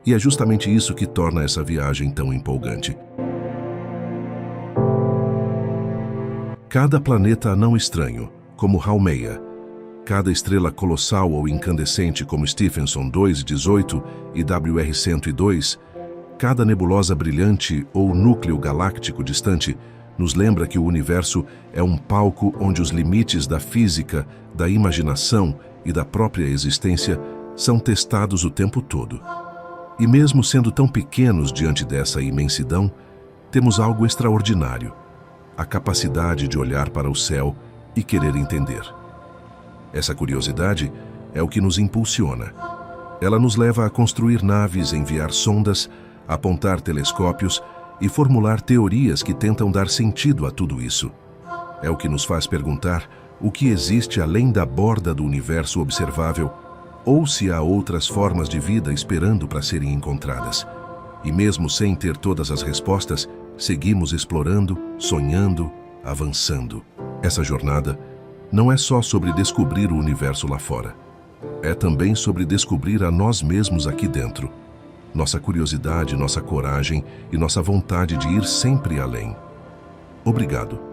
E é justamente isso que torna essa viagem tão empolgante. Cada planeta anão estranho, como Haumea, cada estrela colossal ou incandescente como Stephenson 218 e WR102, cada nebulosa brilhante ou núcleo galáctico distante, nos lembra que o universo é um palco onde os limites da física, da imaginação e da própria existência são testados o tempo todo. E mesmo sendo tão pequenos diante dessa imensidão, temos algo extraordinário: a capacidade de olhar para o céu e querer entender. Essa curiosidade é o que nos impulsiona. Ela nos leva a construir naves, enviar sondas, apontar telescópios e formular teorias que tentam dar sentido a tudo isso. É o que nos faz perguntar o que existe além da borda do universo observável, ou se há outras formas de vida esperando para serem encontradas. E mesmo sem ter todas as respostas, seguimos explorando, sonhando, avançando. Essa jornada não é só sobre descobrir o universo lá fora. É também sobre descobrir a nós mesmos aqui dentro. Nossa curiosidade, nossa coragem e nossa vontade de ir sempre além. Obrigado.